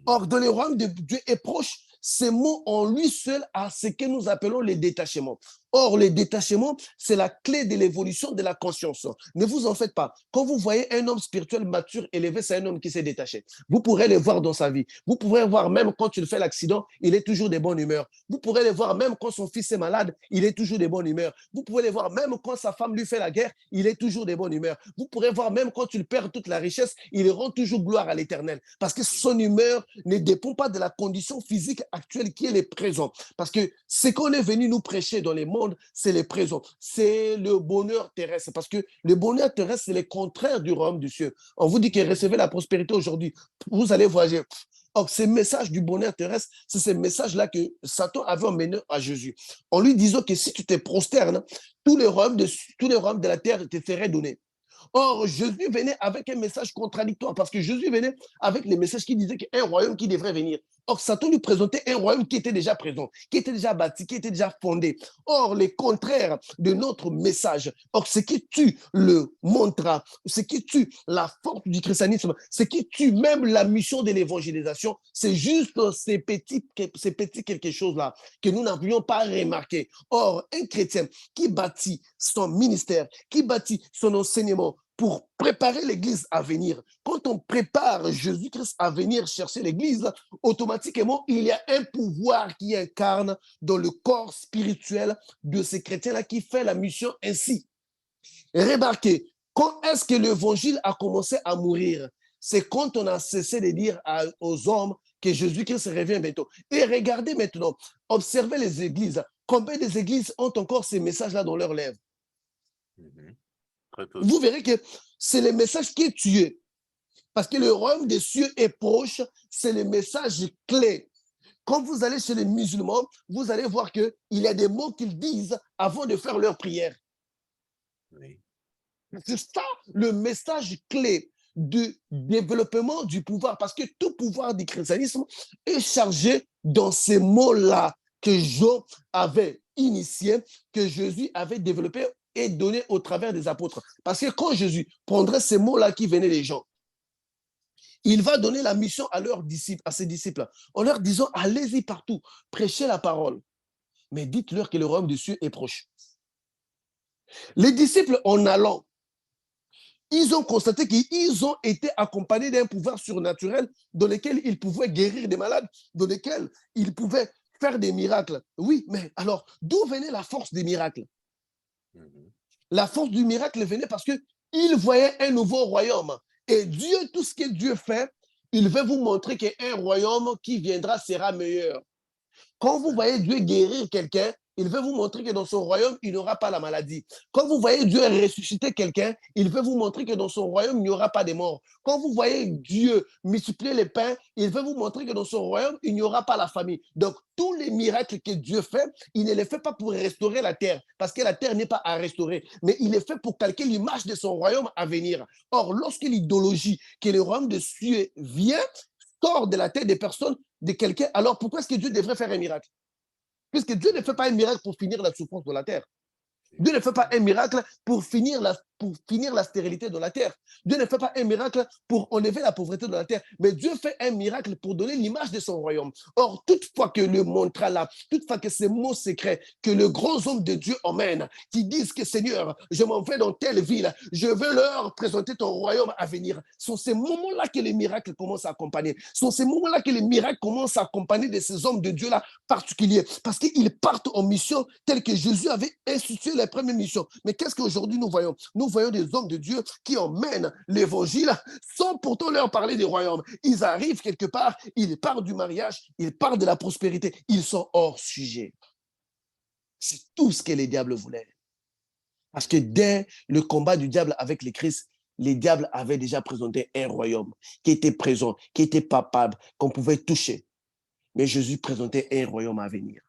Or, dans le royaume de Dieu est proche, ce mot en lui seul a ce que nous appelons les détachements. Or, les détachements, c'est la clé de l'évolution de la conscience. Ne vous en faites pas. Quand vous voyez un homme spirituel mature, élevé, c'est un homme qui s'est détaché. Vous pourrez le voir dans sa vie. Vous pourrez voir même quand il fait l'accident, il est toujours de bonne humeur. Vous pourrez le voir même quand son fils est malade, il est toujours de bonne humeur. Vous pouvez le voir même quand sa femme lui fait la guerre, il est toujours de bonne humeur. Vous pourrez voir même quand il perd toute la richesse, il rend toujours gloire à l'Éternel. Parce que son humeur ne dépend pas de la condition physique actuelle qui est le présent. Parce que ce qu'on est venu nous prêcher dans les mondes, c'est le présent, c'est le bonheur terrestre. Parce que le bonheur terrestre, c'est le contraire du royaume du ciel. On vous dit que recevez la prospérité aujourd'hui, vous allez voyager. Or, ces messages du bonheur terrestre, c'est ces messages-là que Satan avait emmené à Jésus. En lui disant que si tu te prosternes, tous les royaumes de la terre te seraient donnés. Or, Jésus venait avec un message contradictoire parce que Jésus venait avec les messages qui disaient qu'il y a un royaume qui devrait venir. Or, Satan lui présentait un royaume qui était déjà présent, qui était déjà bâti, qui était déjà fondé. Or, le contraire de notre message, or, ce qui tue le mantra, ce qui tue la force du christianisme, ce qui tue même la mission de l'évangélisation, c'est juste ces petits quelque chose-là que nous n'avions pas remarqué. Or, un chrétien qui bâtit son ministère, qui bâtit son enseignement, pour préparer l'Église à venir. Quand on prépare Jésus-Christ à venir chercher l'Église, automatiquement, il y a un pouvoir qui incarne dans le corps spirituel de ces chrétiens-là qui fait la mission ainsi. Remarquez, quand est-ce que l'Évangile a commencé à mourir? C'est quand on a cessé de dire aux hommes que Jésus-Christ revient bientôt. Et regardez maintenant, observez les églises. Combien des églises ont encore ces messages-là dans leurs lèvres? Vous verrez que c'est le message qui est tué. Parce que le royaume des cieux est proche, c'est le message clé. Quand vous allez chez les musulmans, vous allez voir qu'il y a des mots qu'ils disent avant de faire leur prière. Oui. C'est ça le message clé du développement du pouvoir. Parce que tout pouvoir du christianisme est chargé dans ces mots-là que Jean avait initiés, que Jésus avait développés et donné au travers des apôtres. Parce que quand Jésus prendrait ces mots-là qui venaient des gens, il va donner la mission à leurs disciples, à ses disciples, en leur disant, allez-y partout, prêchez la parole, mais dites-leur que le royaume des cieux est proche. Les disciples, en allant, ils ont constaté qu'ils ont été accompagnés d'un pouvoir surnaturel dans lequel ils pouvaient guérir des malades, dans lequel ils pouvaient faire des miracles. Oui, mais alors, d'où venait la force des miracles? La force du miracle venait parce qu'il voyait un nouveau royaume. Et Dieu, tout ce que Dieu fait, il veut vous montrer qu'un royaume qui viendra sera meilleur. Quand vous voyez Dieu guérir quelqu'un, il veut vous montrer que dans son royaume, il n'y aura pas la maladie. Quand vous voyez Dieu ressusciter quelqu'un, il veut vous montrer que dans son royaume, il n'y aura pas de mort. Quand vous voyez Dieu multiplier les pains, il veut vous montrer que dans son royaume, il n'y aura pas la famine. Donc, tous les miracles que Dieu fait, il ne les fait pas pour restaurer la terre, parce que la terre n'est pas à restaurer, mais il les fait pour calquer l'image de son royaume à venir. Or, lorsque l'idéologie, que le royaume de Dieu vient, sort de la tête des personnes, de quelqu'un, alors pourquoi est-ce que Dieu devrait faire un miracle? Puisque Dieu ne fait pas un miracle pour finir la souffrance de la terre. Dieu ne fait pas un miracle pour finir la stérilité de la terre. Dieu ne fait pas un miracle pour enlever la pauvreté de la terre. Mais Dieu fait un miracle pour donner l'image de son royaume. Or, toutefois que le mantra là, toutefois que ces mots secrets que le grand homme de Dieu emmène, qui disent que Seigneur, je m'en vais dans telle ville, je veux leur présenter ton royaume à venir. Ce sont ces moments-là que les miracles commencent à accompagner. Ce sont ces moments-là que les miracles commencent à accompagner de ces hommes de Dieu là particuliers. Parce qu'ils partent en mission telle que Jésus avait institué les premières missions. Mais qu'est-ce qu'aujourd'hui nous voyons? Nous voyons des hommes de Dieu qui emmènent l'évangile sans pourtant leur parler du royaume. Ils arrivent quelque part, ils parlent du mariage, ils parlent de la prospérité, ils sont hors sujet. C'est tout ce que les diables voulaient. Parce que dès le combat du diable avec les Christ, les diables avaient déjà présenté un royaume qui était présent, qui était palpable, qu'on pouvait toucher. Mais Jésus présentait un royaume à venir.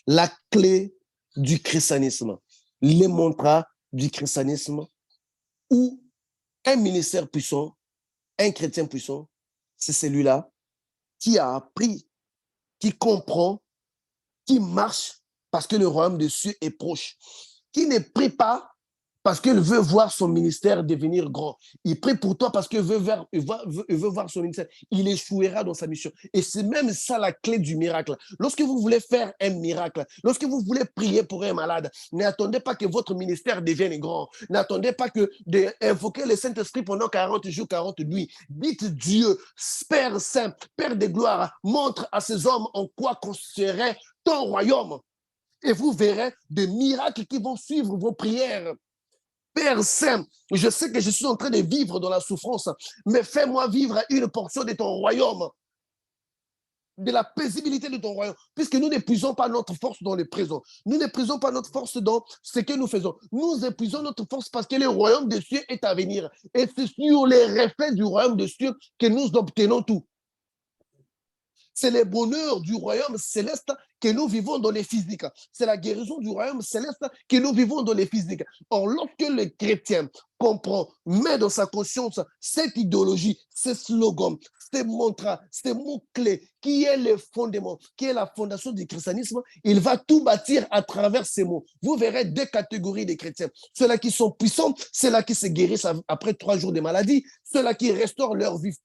La clé du christianisme, les mantras du christianisme ou un ministère puissant, un chrétien puissant, c'est celui-là qui a appris, qui comprend, qui marche parce que le royaume de Dieu est proche, qui ne prie pas parce qu'il veut voir son ministère devenir grand. Il prie pour toi parce qu'il veut voir son ministère. Il échouera dans sa mission. Et c'est même ça la clé du miracle. Lorsque vous voulez faire un miracle, lorsque vous voulez prier pour un malade, n'attendez pas que votre ministère devienne grand. N'attendez pas que d'invoquer le Saint-Esprit pendant 40 jours, 40 nuits. Dites Dieu, Père Saint, Père de gloire, montre à ces hommes en quoi consisterait ton royaume. Et vous verrez des miracles qui vont suivre vos prières. Père Saint, je sais que je suis en train de vivre dans la souffrance, mais fais-moi vivre une portion de ton royaume, de la paisibilité de ton royaume, puisque nous n'épuisons pas notre force dans le présent. Nous n'épuisons pas notre force dans ce que nous faisons. Nous épuisons notre force parce que le royaume de Dieu est à venir. Et c'est sur les reflets du royaume de Dieu que nous obtenons tout. C'est le bonheur du royaume céleste que nous vivons dans les physiques. C'est la guérison du royaume céleste que nous vivons dans les physiques. Or, lorsque le chrétien comprend, met dans sa conscience cette idéologie, ces slogans, ces mantras, ces mots-clés, qui est le fondement, qui est la fondation du christianisme, il va tout bâtir à travers ces mots. Vous verrez deux catégories de chrétiens. Ceux-là qui sont puissants, ceux-là qui se guérissent après 3 jours de maladie, ceux-là qui restaurent leur vie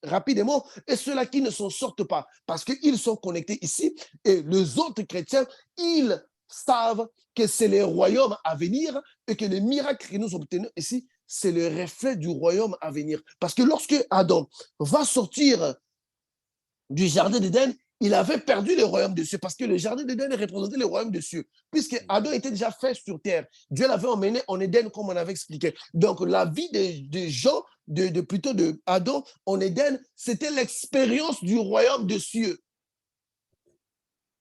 rapidement et ceux-là qui ne s'en sortent pas parce qu'ils sont connectés ici et les autres chrétiens, ils savent que c'est le royaume à venir et que les miracles que nous obtenons ici, c'est le reflet du royaume à venir. Parce que lorsque Adam va sortir du jardin d'Éden, il avait perdu le royaume de Dieu parce que le jardin d'Éden représentait le royaume de Dieu. Puisque Adam était déjà fait sur terre, Dieu l'avait emmené en Éden comme on avait expliqué. Donc la vie des gens, plutôt de Adam en Éden, c'était l'expérience du royaume de Dieu.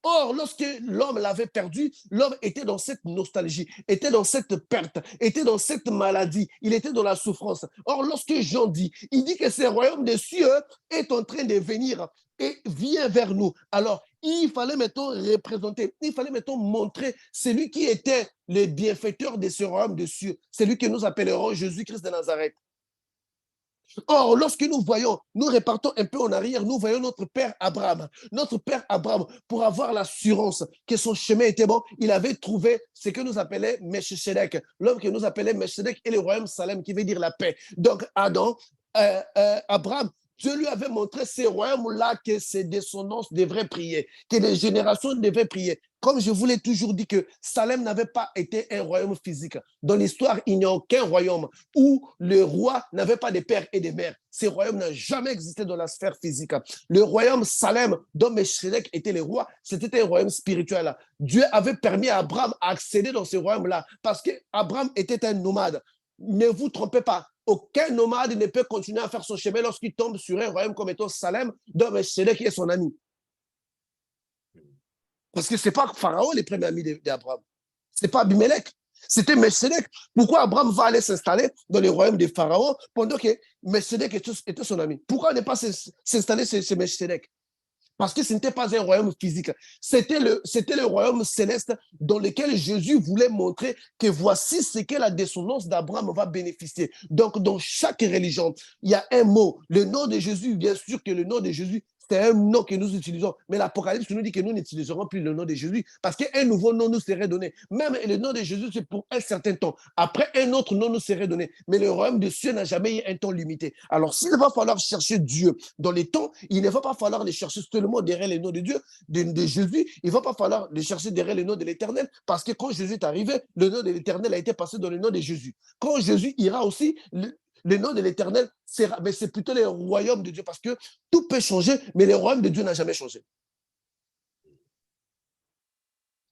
Or, lorsque l'homme l'avait perdu, l'homme était dans cette nostalgie, était dans cette perte, était dans cette maladie, il était dans la souffrance. Or, lorsque Jean dit, il dit que ce royaume des cieux est en train de venir et vient vers nous. Alors, il fallait, mettons, représenter, il fallait, mettons, montrer celui qui était le bienfaiteur de ce royaume des cieux, celui que nous appellerons Jésus-Christ de Nazareth. Or, lorsque nous voyons, nous repartons un peu en arrière, nous voyons notre père Abraham. Notre père Abraham, pour avoir l'assurance que son chemin était bon, il avait trouvé ce que nous appelons Melchisedec. L'homme que nous appelons Melchisedec est le royaume Salem, qui veut dire la paix. Donc, Abraham, Dieu lui avait montré ces royaumes-là que ses descendants devraient prier, que les générations devaient prier. Comme je vous l'ai toujours dit que Salem n'avait pas été un royaume physique. Dans l'histoire, il n'y a aucun royaume où le roi n'avait pas de père et de mère. Ces royaumes n'ont jamais existé dans la sphère physique. Le royaume Salem, dont Melchisedec était le roi, c'était un royaume spirituel. Dieu avait permis à Abraham d'accéder dans ce royaume-là parce qu'Abraham était un nomade. Ne vous trompez pas. Aucun nomade ne peut continuer à faire son chemin lorsqu'il tombe sur un royaume comme étant Salem, dont Melchisedec est son ami. Parce que ce n'est pas Pharaon les premiers amis d'Abraham. Ce n'est pas Abimelech. C'était Melchizedek. Pourquoi Abraham va aller s'installer dans le royaume de Pharaon pendant que Melchizedek était son ami? Pourquoi ne pas s'installer chez Melchizedek? Parce que ce n'était pas un royaume physique. C'était le royaume céleste dans lequel Jésus voulait montrer que voici ce que la descendance d'Abraham va bénéficier. Donc, dans chaque religion, il y a un mot. Le nom de Jésus, bien sûr que le nom de Jésus, c'est un nom que nous utilisons. Mais l'Apocalypse nous dit que nous n'utiliserons plus le nom de Jésus parce qu'un nouveau nom nous serait donné. Même le nom de Jésus, c'est pour un certain temps. Après, un autre nom nous serait donné. Mais le royaume des cieux n'a jamais eu un temps limité. Alors, s'il va falloir chercher Dieu dans les temps, il ne va pas falloir les chercher seulement derrière les noms de Dieu, de Jésus. Il ne va pas falloir les chercher derrière le nom de l'Éternel parce que quand Jésus est arrivé, le nom de l'Éternel a été passé dans le nom de Jésus. Quand Jésus ira aussi, le nom de l'Éternel, mais c'est plutôt le royaume de Dieu parce que tout peut changer, mais le royaume de Dieu n'a jamais changé.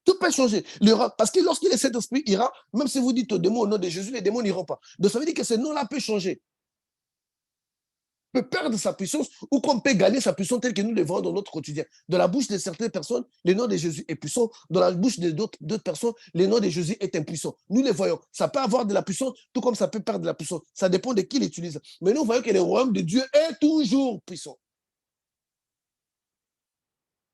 Tout peut changer. Parce que lorsque le Saint-Esprit ira, même si vous dites aux démons au nom de Jésus, les démons n'iront pas. Donc ça veut dire que ce nom-là peut changer. Peut perdre sa puissance ou qu'on peut gagner sa puissance telle que nous le voyons dans notre quotidien. Dans la bouche de certaines personnes, le nom de Jésus est puissant. Dans la bouche d'autres personnes, le nom de Jésus est impuissant. Nous le voyons. Ça peut avoir de la puissance, tout comme ça peut perdre de la puissance. Ça dépend de qui l'utilise. Mais nous voyons que le royaume de Dieu est toujours puissant.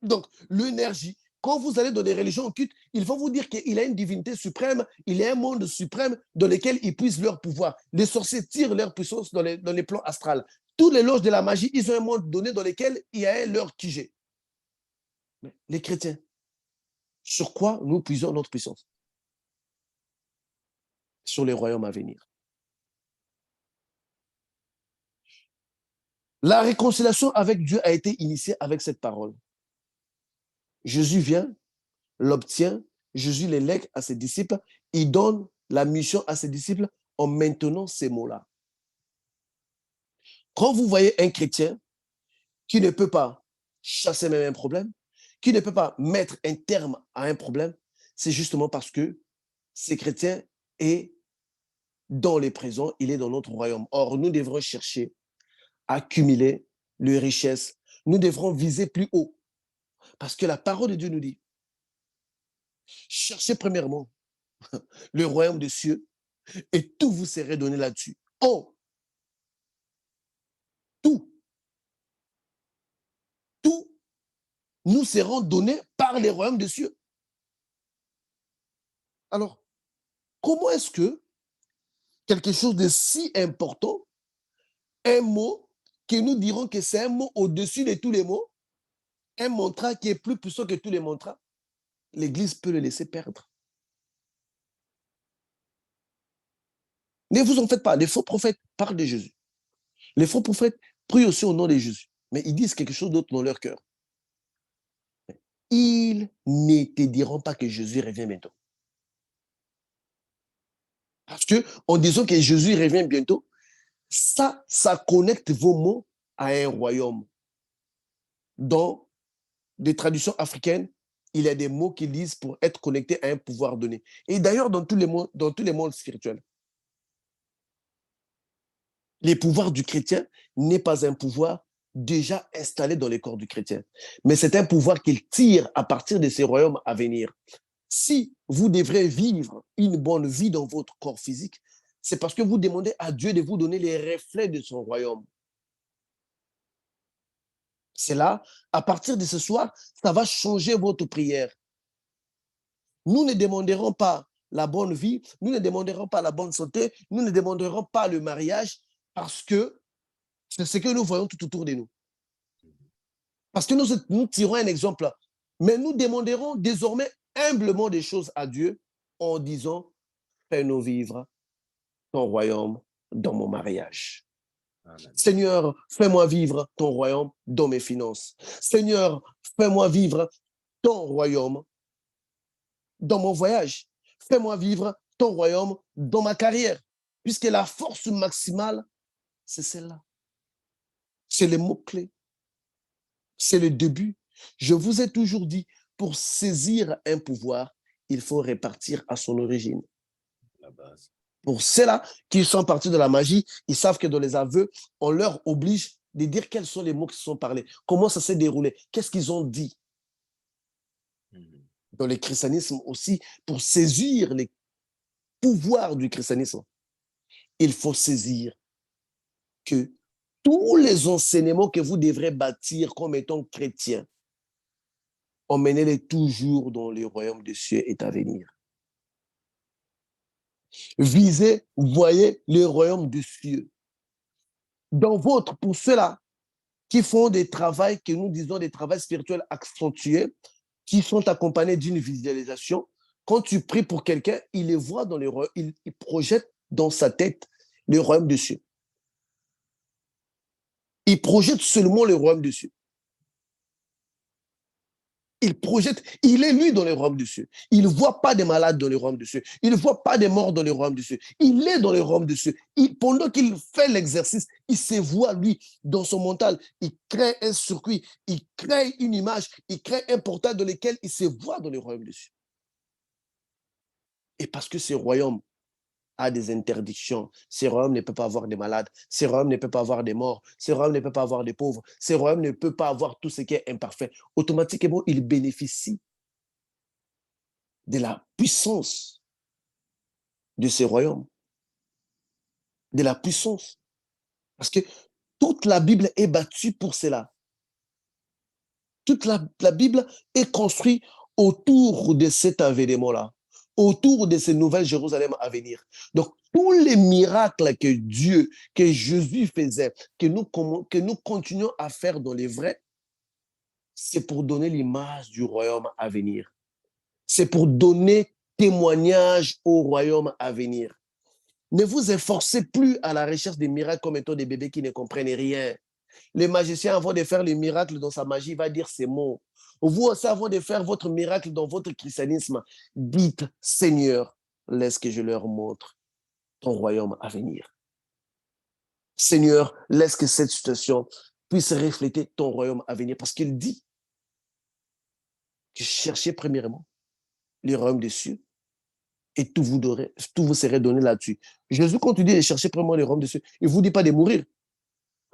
Donc, l'énergie, quand vous allez dans des religions occultes, il faut vous dire qu'il a une divinité suprême, il y a un monde suprême dans lequel ils puissent leur pouvoir. Les sorciers tirent leur puissance dans les plans astrales. Tous les loges de la magie, ils ont un monde donné dans lequel il y a leur QG. Les chrétiens, sur quoi nous puisons notre puissance? Sur les royaumes à venir. La réconciliation avec Dieu a été initiée avec cette parole. Jésus vient, l'obtient, Jésus l'élègue à ses disciples, il donne la mission à ses disciples en maintenant ces mots-là. Quand vous voyez un chrétien qui ne peut pas chasser même un problème, qui ne peut pas mettre un terme à un problème, c'est justement parce que ce chrétien est dans les présents, il est dans notre royaume. Or, nous devrons chercher à accumuler les richesses. Nous devrons viser plus haut. Parce que la parole de Dieu nous dit, cherchez premièrement le royaume des cieux et tout vous sera donné là-dessus. Oh, tout nous seront donnés par les royaumes des cieux. Alors, comment est-ce que quelque chose de si important, un mot que nous dirons que c'est un mot au-dessus de tous les mots, un mantra qui est plus puissant que tous les mantras, l'Église peut le laisser perdre? Ne vous en faites pas, les faux prophètes parlent de Jésus. Les faux prophètes prient aussi au nom de Jésus, mais ils disent quelque chose d'autre dans leur cœur. Ils ne te diront pas que Jésus revient bientôt. Parce qu'en disant que Jésus revient bientôt, ça connecte vos mots à un royaume. Dans des traditions africaines, il y a des mots qu'ils disent pour être connectés à un pouvoir donné. Et d'ailleurs, dans tous les mondes spirituels, le pouvoir du chrétien n'est pas un pouvoir déjà installé dans les corps du chrétien, mais c'est un pouvoir qu'il tire à partir de ces royaumes à venir. Si vous devrez vivre une bonne vie dans votre corps physique, c'est parce que vous demandez à Dieu de vous donner les reflets de son royaume. C'est là, à partir de ce soir, ça va changer votre prière. Nous ne demanderons pas la bonne vie, nous ne demanderons pas la bonne santé, nous ne demanderons pas le mariage parce que c'est ce que nous voyons tout autour de nous. Parce que nous tirons un exemple, mais nous demanderons désormais humblement des choses à Dieu en disant, fais-nous vivre ton royaume dans mon mariage. Amen. Seigneur, fais-moi vivre ton royaume dans mes finances. Seigneur, fais-moi vivre ton royaume dans mon voyage. Fais-moi vivre ton royaume dans ma carrière. Puisque la force maximale, c'est celle-là. C'est les mots-clés. C'est le début. Je vous ai toujours dit, pour saisir un pouvoir, il faut répartir à son origine. La base. Pour ceux-là qui sont partis de la magie, ils savent que dans les aveux, on leur oblige de dire quels sont les mots qui sont parlés, comment ça s'est déroulé, qu'est-ce qu'ils ont dit. Dans le christianisme aussi, pour saisir les pouvoirs du christianisme, il faut saisir que tous les enseignements que vous devrez bâtir comme étant chrétiens, emmenez-les toujours dans le royaume des cieux est à venir. Visez, voyez le royaume des cieux. Pour ceux-là qui font des travaux que nous disons des travaux spirituels accentués, qui sont accompagnés d'une visualisation, quand tu pries pour quelqu'un, il les voit dans le royaume, il projette dans sa tête le royaume des cieux. Il projette seulement le royaume des cieux. Il est lui dans le royaume des cieux. Il ne voit pas des malades dans le royaume des cieux. Il ne voit pas des morts dans le royaume des cieux. Il est dans le royaume des cieux. Pendant qu'il fait l'exercice, il se voit lui dans son mental. Il crée un circuit, il crée une image, il crée un portail dans lequel il se voit dans le royaume des cieux. Et parce que ce royaume a des interdictions. Ce royaume ne peut pas avoir des malades. Ce royaume ne peut pas avoir des morts. Ce royaume ne peut pas avoir des pauvres. Ce royaume ne peut pas avoir tout ce qui est imparfait. Automatiquement, il bénéficie de la puissance de ce royaume. De la puissance. Parce que toute la Bible est battue pour cela. Toute la Bible est construite autour de cet avènement-là, autour de ces nouvelles Jérusalem à venir. Donc, tous les miracles que Jésus faisait, que nous continuons à faire dans les vrais, c'est pour donner l'image du royaume à venir. C'est pour donner témoignage au royaume à venir. Ne vous efforcez plus à la recherche des miracles comme étant des bébés qui ne comprennent rien. Les magiciens, avant de faire le miracle dans sa magie, il va dire ces mots. Vous aussi, avant de faire votre miracle dans votre christianisme, dites, Seigneur, laisse que je leur montre ton royaume à venir. Seigneur, laisse que cette situation puisse refléter ton royaume à venir. Parce qu'il dit que cherchez premièrement le royaume des cieux et tout vous serait donné là-dessus. Jésus, quand tu dis de chercher premièrement le royaume des cieux, il ne vous dit pas de mourir.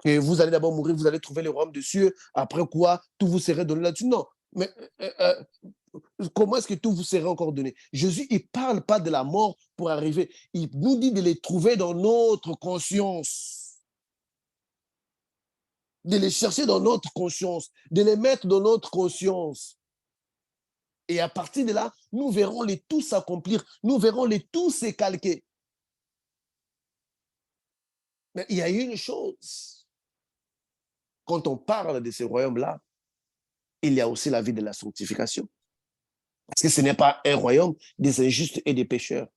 Et vous allez d'abord mourir, vous allez trouver le royaume des cieux, après quoi, tout vous serait donné là-dessus. Non, mais comment est-ce que tout vous serait encore donné? Jésus, il ne parle pas de la mort pour arriver. Il nous dit de les trouver dans notre conscience. De les chercher dans notre conscience, de les mettre dans notre conscience. Et à partir de là, nous verrons les tous s'accomplir, nous verrons les tous se calquer. Mais il y a une chose. Quand on parle de ce royaume-là, il y a aussi la vie de la sanctification. Parce que ce n'est pas un royaume des injustes et des pécheurs.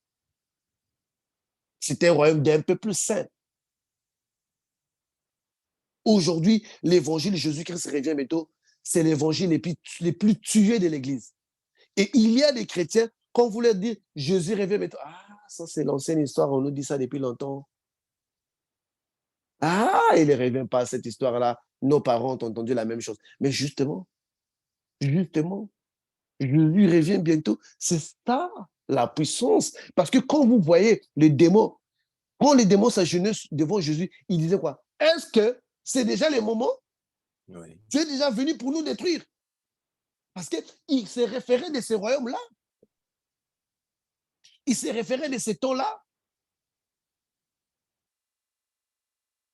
C'est un royaume d'un peu plus saint. Aujourd'hui, l'évangile Jésus-Christ revient bientôt. C'est l'évangile les plus tués de l'Église. Et il y a des chrétiens, quand vous leur dites Jésus revient bientôt, ah, ça c'est l'ancienne histoire, on nous dit ça depuis longtemps. Ah, il ne revient pas à cette histoire-là. Nos parents ont entendu la même chose. Mais justement, Jésus revient bientôt. C'est ça, la puissance. Parce que quand vous voyez les démons, quand les démons s'agenouillent devant Jésus, ils disaient quoi? Est-ce que c'est déjà le moment? Oui. Tu es déjà venu pour nous détruire. Parce qu'il se référait de ce royaume-là. Il se référait de ce temps-là.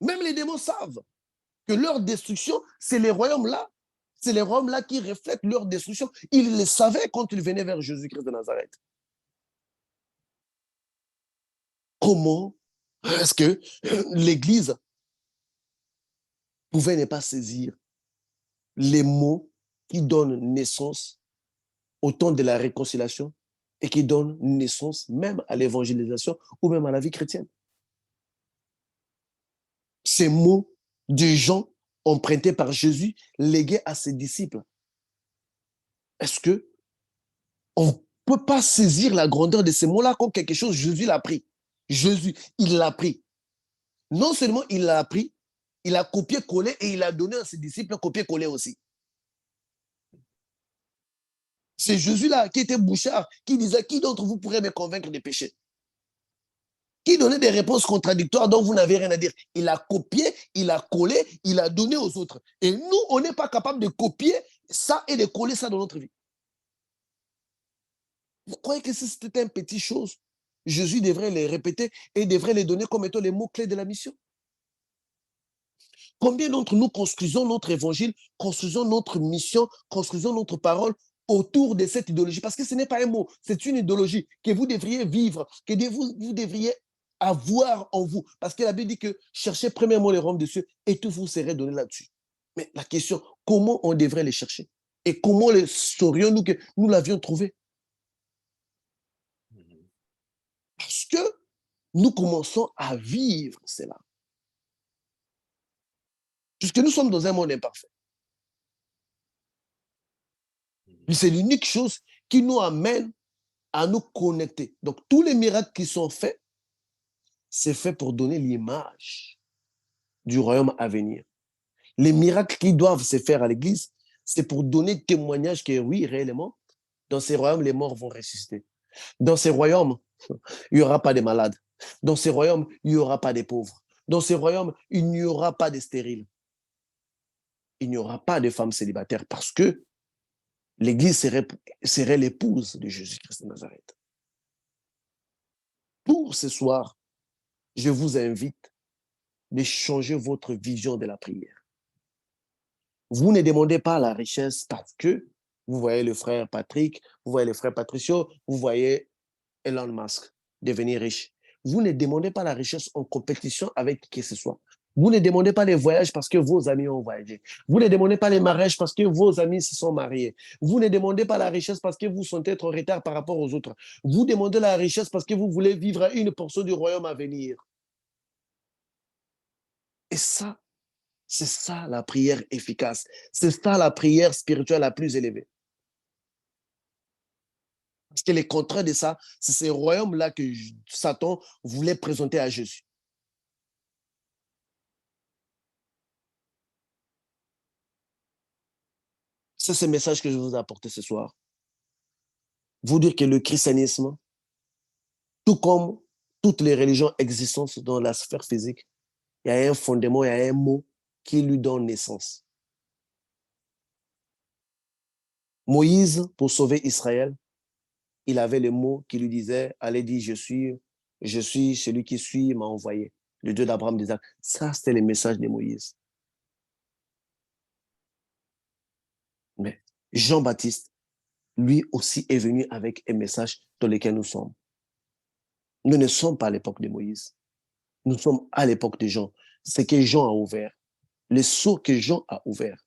Même les démons savent que leur destruction, c'est les royaumes-là. C'est les royaumes-là qui reflètent leur destruction. Ils le savaient quand ils venaient vers Jésus-Christ de Nazareth. Comment est-ce que l'Église pouvait ne pas saisir les mots qui donnent naissance au temps de la réconciliation et qui donnent naissance même à l'évangélisation ou même à la vie chrétienne? Ces mots de Jean empruntés par Jésus, légués à ses disciples. Est-ce que on ne peut pas saisir la grandeur de ces mots-là comme quelque chose? Jésus l'a pris. Jésus, il l'a pris. Non seulement il l'a pris, il a copié-collé et il a donné à ses disciples copier-coller aussi. C'est Jésus-là qui était bouchard, qui disait, qui d'entre vous pourrait me convaincre des péchés? Qui donnait des réponses contradictoires dont vous n'avez rien à dire. Il a copié, il a collé, il a donné aux autres. Et nous, on n'est pas capable de copier ça et de coller ça dans notre vie. Vous croyez que si c'était une petite chose, Jésus devrait les répéter et devrait les donner comme étant les mots-clés de la mission? Combien d'entre nous construisons notre évangile, construisons notre mission, construisons notre parole autour de cette idéologie? Parce que ce n'est pas un mot, c'est une idéologie que vous devriez vivre, que vous devriez avoir en vous. Parce que la Bible dit que cherchez premièrement les royaumes de cieux et tout vous serait donné là-dessus. Mais la question, comment on devrait les chercher? Et comment les saurions-nous que nous l'avions trouvé? Parce que nous commençons à vivre cela. Puisque nous sommes dans un monde imparfait. C'est l'unique chose qui nous amène à nous connecter. Donc, tous les miracles qui sont faits, c'est fait pour donner l'image du royaume à venir. Les miracles qui doivent se faire à l'Église, c'est pour donner témoignage que oui, réellement, dans ces royaumes, les morts vont ressusciter. Dans ces royaumes, il n'y aura pas de malades. Dans ces royaumes, il n'y aura pas de pauvres. Dans ces royaumes, il n'y aura pas de stériles. Il n'y aura pas de femmes célibataires parce que l'Église serait l'épouse de Jésus-Christ de Nazareth. Pour ce soir, je vous invite de changer votre vision de la prière. Vous ne demandez pas la richesse parce que vous voyez le frère Patrick, vous voyez le frère Patricio, vous voyez Elon Musk devenir riche. Vous ne demandez pas la richesse en compétition avec qui que ce soit. Vous ne demandez pas les voyages parce que vos amis ont voyagé. Vous ne demandez pas les mariages parce que vos amis se sont mariés. Vous ne demandez pas la richesse parce que vous sentez être en retard par rapport aux autres. Vous demandez la richesse parce que vous voulez vivre une portion du royaume à venir. Et ça, c'est ça la prière efficace. C'est ça la prière spirituelle la plus élevée. Parce que le contraire de ça, c'est ce royaume-là que Satan voulait présenter à Jésus. C'est ce message que je vous ai apporté ce soir. Vous dire que le christianisme, tout comme toutes les religions existantes dans la sphère physique, il y a un fondement, il y a un mot qui lui donne naissance. Moïse, pour sauver Israël, il avait le mot qui lui disait, allez dire, je suis celui qui suit, m'a envoyé, le Dieu d'Abraham, d'Isaac. Ça, c'était le message de Moïse. Mais Jean-Baptiste, lui aussi, est venu avec un message dans lequel nous sommes. Nous ne sommes pas à l'époque de Moïse. Nous sommes à l'époque de Jean. Ce que Jean a ouvert, les sceaux que Jean a ouverts.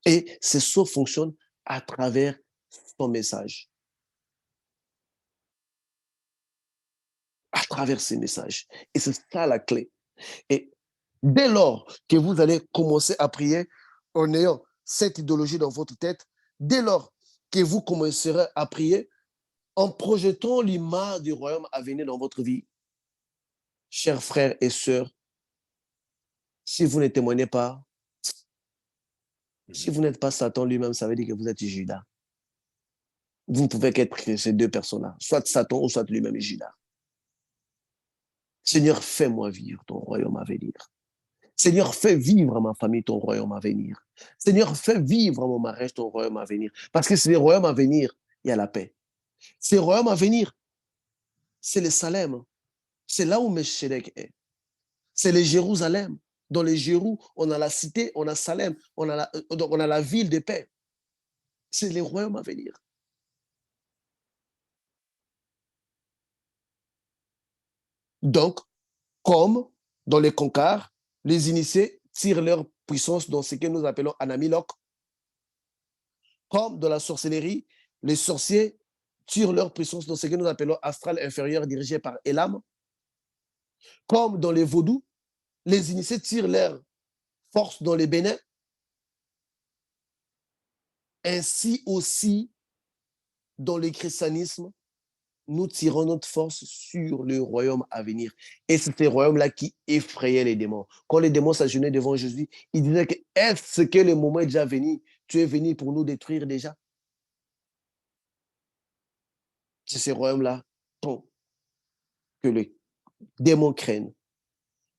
Et ces sceaux fonctionnent à travers son message. À travers ces messages. Et c'est ça la clé. Et dès lors que vous allez commencer à prier en ayant cette idéologie dans votre tête, dès lors que vous commencerez à prier en projetant l'image du royaume à venir dans votre vie, chers frères et sœurs, si vous ne témoignez pas, si vous n'êtes pas Satan lui-même, ça veut dire que vous êtes Judas. Vous ne pouvez qu'être ces deux personnes-là, soit Satan ou soit lui-même Judas. Seigneur, fais-moi vivre ton royaume à venir. Seigneur, fais vivre à ma famille ton royaume à venir. Seigneur, fais vivre à mon mariage ton royaume à venir. Parce que c'est le royaume à venir, il y a la paix. C'est le royaume à venir, c'est le Salem. C'est là où Meshedek est. C'est le Jérusalem. Dans les Jérou, on a la cité, on a Salem, on a la ville de paix. C'est le royaume à venir. Donc, comme dans les Concars, les initiés tirent leur puissance dans ce que nous appelons Anamilok. Comme dans la sorcellerie, les sorciers tirent leur puissance dans ce que nous appelons astral inférieur dirigé par Elam. Comme dans les vaudous, les initiés tirent leur force dans les bénins. Ainsi aussi, dans le christianisme, nous tirons notre force sur le royaume à venir. Et c'est ce royaume-là qui effrayait les démons. Quand les démons s'agenouillaient devant Jésus, ils disaient que est-ce que le moment est déjà venu? Tu es venu pour nous détruire déjà? C'est ce royaume-là que les démons craignent.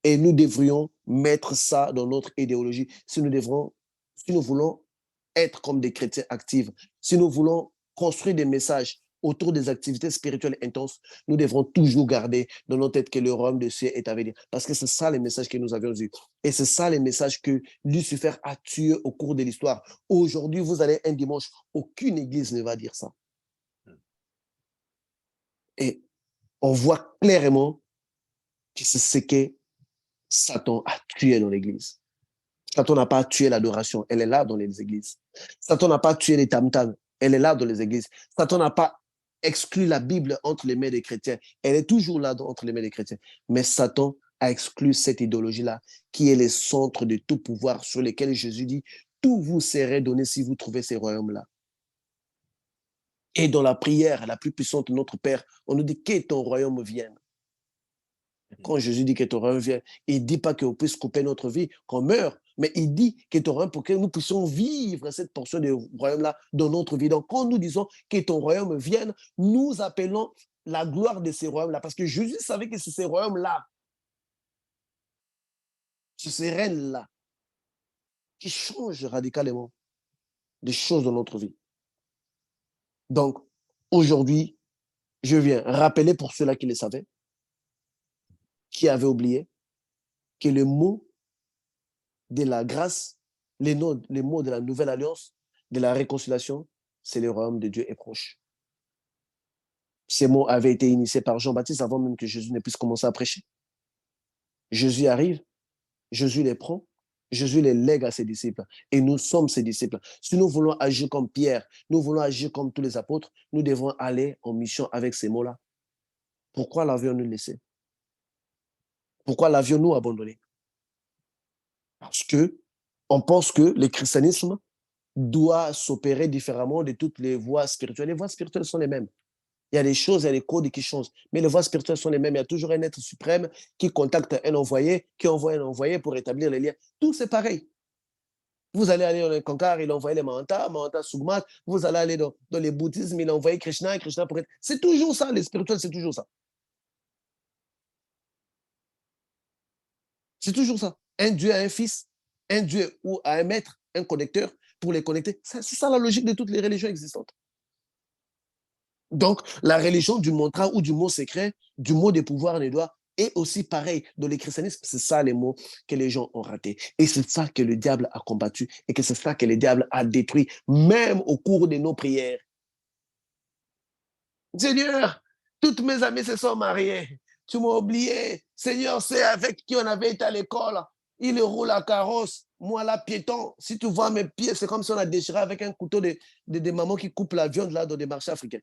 Et nous devrions mettre ça dans notre idéologie si nous voulons être comme des chrétiens actifs, si nous voulons construire des messages autour des activités spirituelles intenses, nous devrons toujours garder dans nos têtes que le royaume de cieux est à venir. Parce que c'est ça les messages que nous avions eus. Et c'est ça les messages que Lucifer a tués au cours de l'histoire. Aujourd'hui, vous allez un dimanche, aucune église ne va dire ça. Et on voit clairement que c'est ce que Satan a tué dans l'église. Satan n'a pas tué l'adoration, elle est là dans les églises. Satan n'a pas tué les tam-tams, elle est là dans les églises. Satan n'a pas exclu la Bible entre les mains des chrétiens, elle est toujours là entre les mains des chrétiens. Mais Satan a exclu cette idéologie-là, qui est le centre de tout pouvoir, sur lequel Jésus dit, tout vous serait donné si vous trouvez ces royaumes-là. Et dans la prière la plus puissante de notre Père, on nous dit que ton royaume vienne. Quand Jésus dit que ton royaume vienne, il ne dit pas qu'on puisse couper notre vie, qu'on meurt, mais il dit que ton royaume, pour que nous puissions vivre cette portion de royaume-là dans notre vie. Donc, quand nous disons que ton royaume vienne, nous appelons la gloire de ces royaumes-là, parce que Jésus savait que c'est ces royaumes-là, c'est ces règnes-là, qui changent radicalement des choses dans notre vie. Donc, aujourd'hui, je viens rappeler pour ceux-là qui le savaient, qui avaient oublié, que le mot de la grâce, les mots de la nouvelle alliance, de la réconciliation, c'est le royaume de Dieu est proche. Ces mots avaient été initiés par Jean-Baptiste avant même que Jésus ne puisse commencer à prêcher. Jésus arrive, Jésus les prend, Jésus les lègue à ses disciples. Et nous sommes ses disciples. Si nous voulons agir comme Pierre, nous voulons agir comme tous les apôtres, nous devons aller en mission avec ces mots-là. Pourquoi l'avions-nous laissé? Pourquoi l'avions-nous abandonné? Parce que on pense que le christianisme doit s'opérer différemment de toutes les voies spirituelles. Les voies spirituelles sont les mêmes. Il y a des choses, il y a des codes qui changent. Mais les voies spirituelles sont les mêmes. Il y a toujours un être suprême qui contacte un envoyé, qui envoie un envoyé pour établir les liens. Tout, c'est pareil. Vous allez aller dans le Kankar, il envoie les Mahanta, Mahanta Sugmat. Vous allez aller dans les bouddhismes, il envoie Krishna, Krishna pour être... C'est toujours ça, les spirituels, c'est toujours ça. C'est toujours ça. Un Dieu a un fils, un Dieu ou a un maître, un connecteur pour les connecter. C'est ça la logique de toutes les religions existantes. Donc, la religion du mantra ou du mot secret, du mot de pouvoir ne doit est aussi pareil. Dans le christianisme, c'est ça les mots que les gens ont ratés. Et c'est ça que le diable a combattu et que c'est ça que le diable a détruit, même au cours de nos prières. Seigneur, toutes mes amies se sont mariées. Tu m'as oublié. Seigneur, c'est avec qui on avait été à l'école. Il roule à carrosse. Moi, là, piéton. Si tu vois mes pieds, c'est comme si on a déchiré avec un couteau de mamans qui coupent la viande là dans des marchés africains.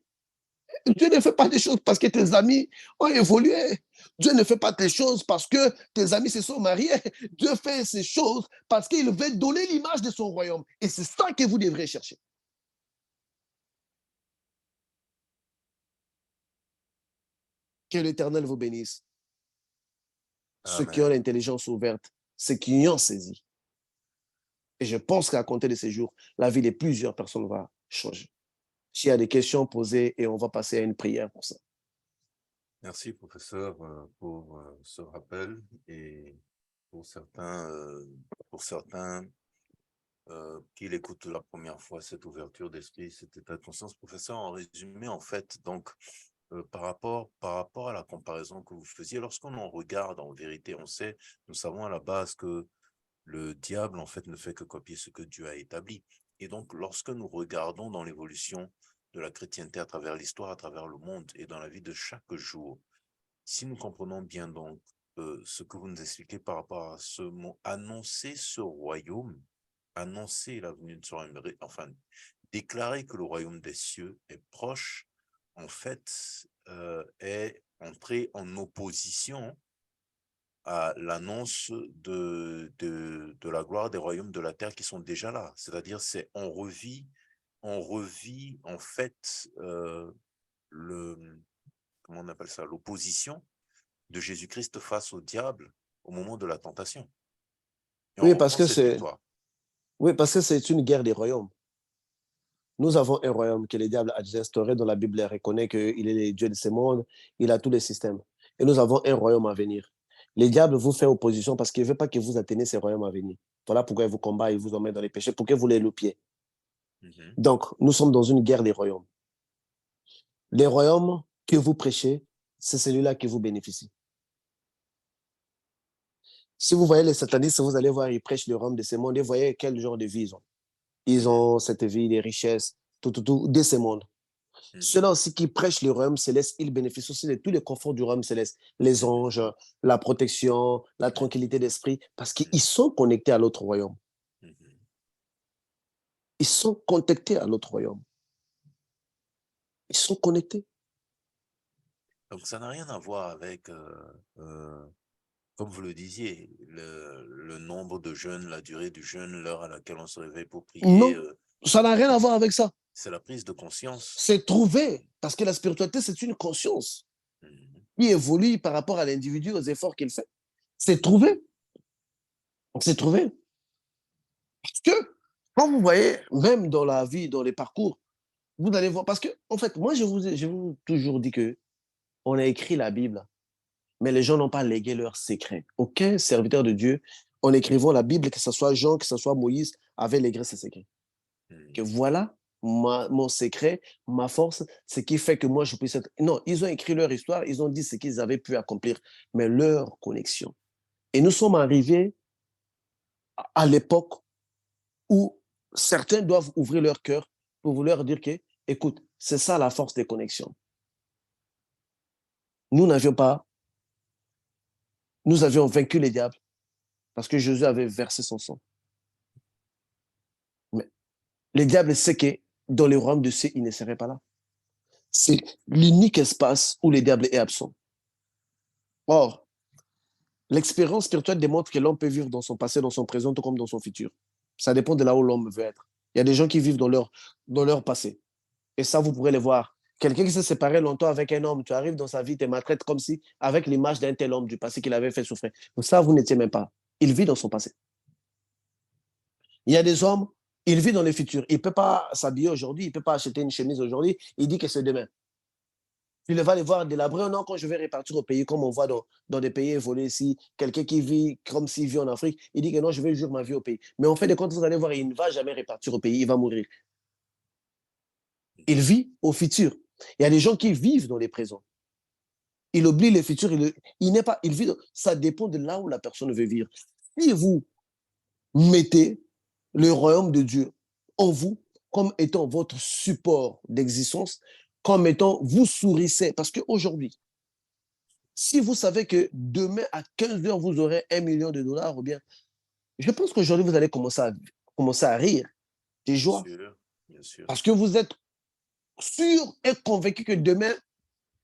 Dieu ne fait pas des choses parce que tes amis ont évolué. Dieu ne fait pas des choses parce que tes amis se sont mariés. Dieu fait ces choses parce qu'il veut donner l'image de son royaume. Et c'est ça que vous devrez chercher. Que l'Éternel vous bénisse. Ceux qui ont l'intelligence ouverte, ceux qui ont saisi. Et je pense qu'à compter de ces jours, la vie de plusieurs personnes va changer. S'il y a des questions posées, et on va passer à une prière pour ça. Merci, professeur, pour ce rappel et pour certains qui l'écoutent la première fois, cette ouverture d'esprit, cet état de conscience. Professeur, en résumé, en fait, donc, par rapport à la comparaison que vous faisiez, lorsqu'on en regarde, en vérité, nous savons à la base que le diable, en fait, ne fait que copier ce que Dieu a établi. Et donc, lorsque nous regardons dans l'évolution de la chrétienté à travers l'histoire, à travers le monde et dans la vie de chaque jour, si nous comprenons bien donc ce que vous nous expliquez par rapport à ce mot, annoncer ce royaume, annoncer la venue de ce royaume, enfin, déclarer que le royaume des cieux est proche, en fait, est entré en opposition à l'annonce de la gloire des royaumes de la terre qui sont déjà là. C'est-à-dire, on revit en fait comment on appelle ça, l'opposition de Jésus-Christ face au diable au moment de la tentation. Et Oui, parce que c'est une guerre des royaumes. Nous avons un royaume que le diable a déjà instauré, dont la Bible reconnaît qu'il est le Dieu de ce monde, il a tous les systèmes. Et nous avons un royaume à venir. Le diable vous fait opposition parce qu'il ne veut pas que vous atteignez ce royaume à venir. Voilà pourquoi il vous combat, il vous emmène dans les péchés, pour que vous les loupiez. Donc, nous sommes dans une guerre des royaumes. Les royaumes que vous prêchez, c'est celui-là qui vous bénéficie. Si vous voyez les satanistes, vous allez voir, ils prêchent le royaume de ce monde et vous voyez quel genre de vie ils ont. Ils ont cette vie, des richesses, tout, de ce monde. Ceux-là aussi qui prêchent le royaume céleste, ils bénéficient aussi de tous les conforts du royaume céleste. Les anges, la protection, la tranquillité d'esprit, parce qu'ils sont connectés à l'autre royaume. Ils sont connectés à l'autre royaume. Ils sont connectés. Donc, ça n'a rien à voir avec, comme vous le disiez, le nombre de jeûnes, la durée du jeûne, l'heure à laquelle on se réveille pour prier. Non, ça n'a rien à voir avec ça. C'est la prise de conscience. C'est trouvé, parce que la spiritualité, c'est une conscience qui évolue par rapport à l'individu, aux efforts qu'il fait. C'est trouvé. C'est trouvé. Parce que, quand vous voyez, même dans la vie, dans les parcours, vous allez voir, parce que, en fait, moi, je vous toujours dit que on a écrit la Bible, mais les gens n'ont pas légué leurs secrets. Aucun serviteur de Dieu, en écrivant la Bible, que ce soit Jean, que ce soit Moïse, avait légué ses secrets. Que voilà mon secret, ma force, ce qui fait que moi, je puisse être... Non, ils ont écrit leur histoire, ils ont dit ce qu'ils avaient pu accomplir, mais leur connexion. Et nous sommes arrivés à l'époque où certains doivent ouvrir leur cœur pour vous leur dire que, écoute, c'est ça la force des connexions. Nous n'avions pas, nous avions vaincu les diables parce que Jésus avait versé son sang. Mais les diables sait que dans le royaume de cieux, il ne serait pas là. C'est l'unique espace où le diable est absent. Or, l'expérience spirituelle démontre que l'homme peut vivre dans son passé, dans son présent, tout comme dans son futur. Ça dépend de là où l'homme veut être. Il y a des gens qui vivent dans leur passé. Et ça, vous pourrez le voir. Quelqu'un qui s'est séparé longtemps avec un homme, tu arrives dans sa vie, tu maltraites comme si, avec l'image d'un tel homme du passé qu'il avait fait souffrir. Donc ça, vous n'étiez même pas. Il vit dans son passé. Il y a des hommes, il vit dans le futur. Il ne peut pas s'habiller aujourd'hui, il ne peut pas acheter une chemise aujourd'hui. Il dit que c'est demain. Tu vas les voir délabrés. Non, quand je vais repartir au pays, comme on voit dans des pays évolués ici, quelqu'un qui vit comme s'il vit en Afrique, il dit que non, je vais vivre ma vie au pays. Mais en fait, de compte, vous allez voir, il ne va jamais repartir au pays, il va mourir. Il vit au futur. Il y a des gens qui vivent dans les présents. Il oublie le futur, il n'est pas, il vit, ça dépend de là où la personne veut vivre. Si vous mettez le royaume de Dieu en vous comme étant votre support d'existence, comme étant, vous sourissez, parce qu'aujourd'hui, si vous savez que demain à 15 heures, vous aurez $1 million, ou bien, je pense qu'aujourd'hui, vous allez commencer à rire des joies. Bien sûr. Parce que vous êtes sûr et convaincu que demain,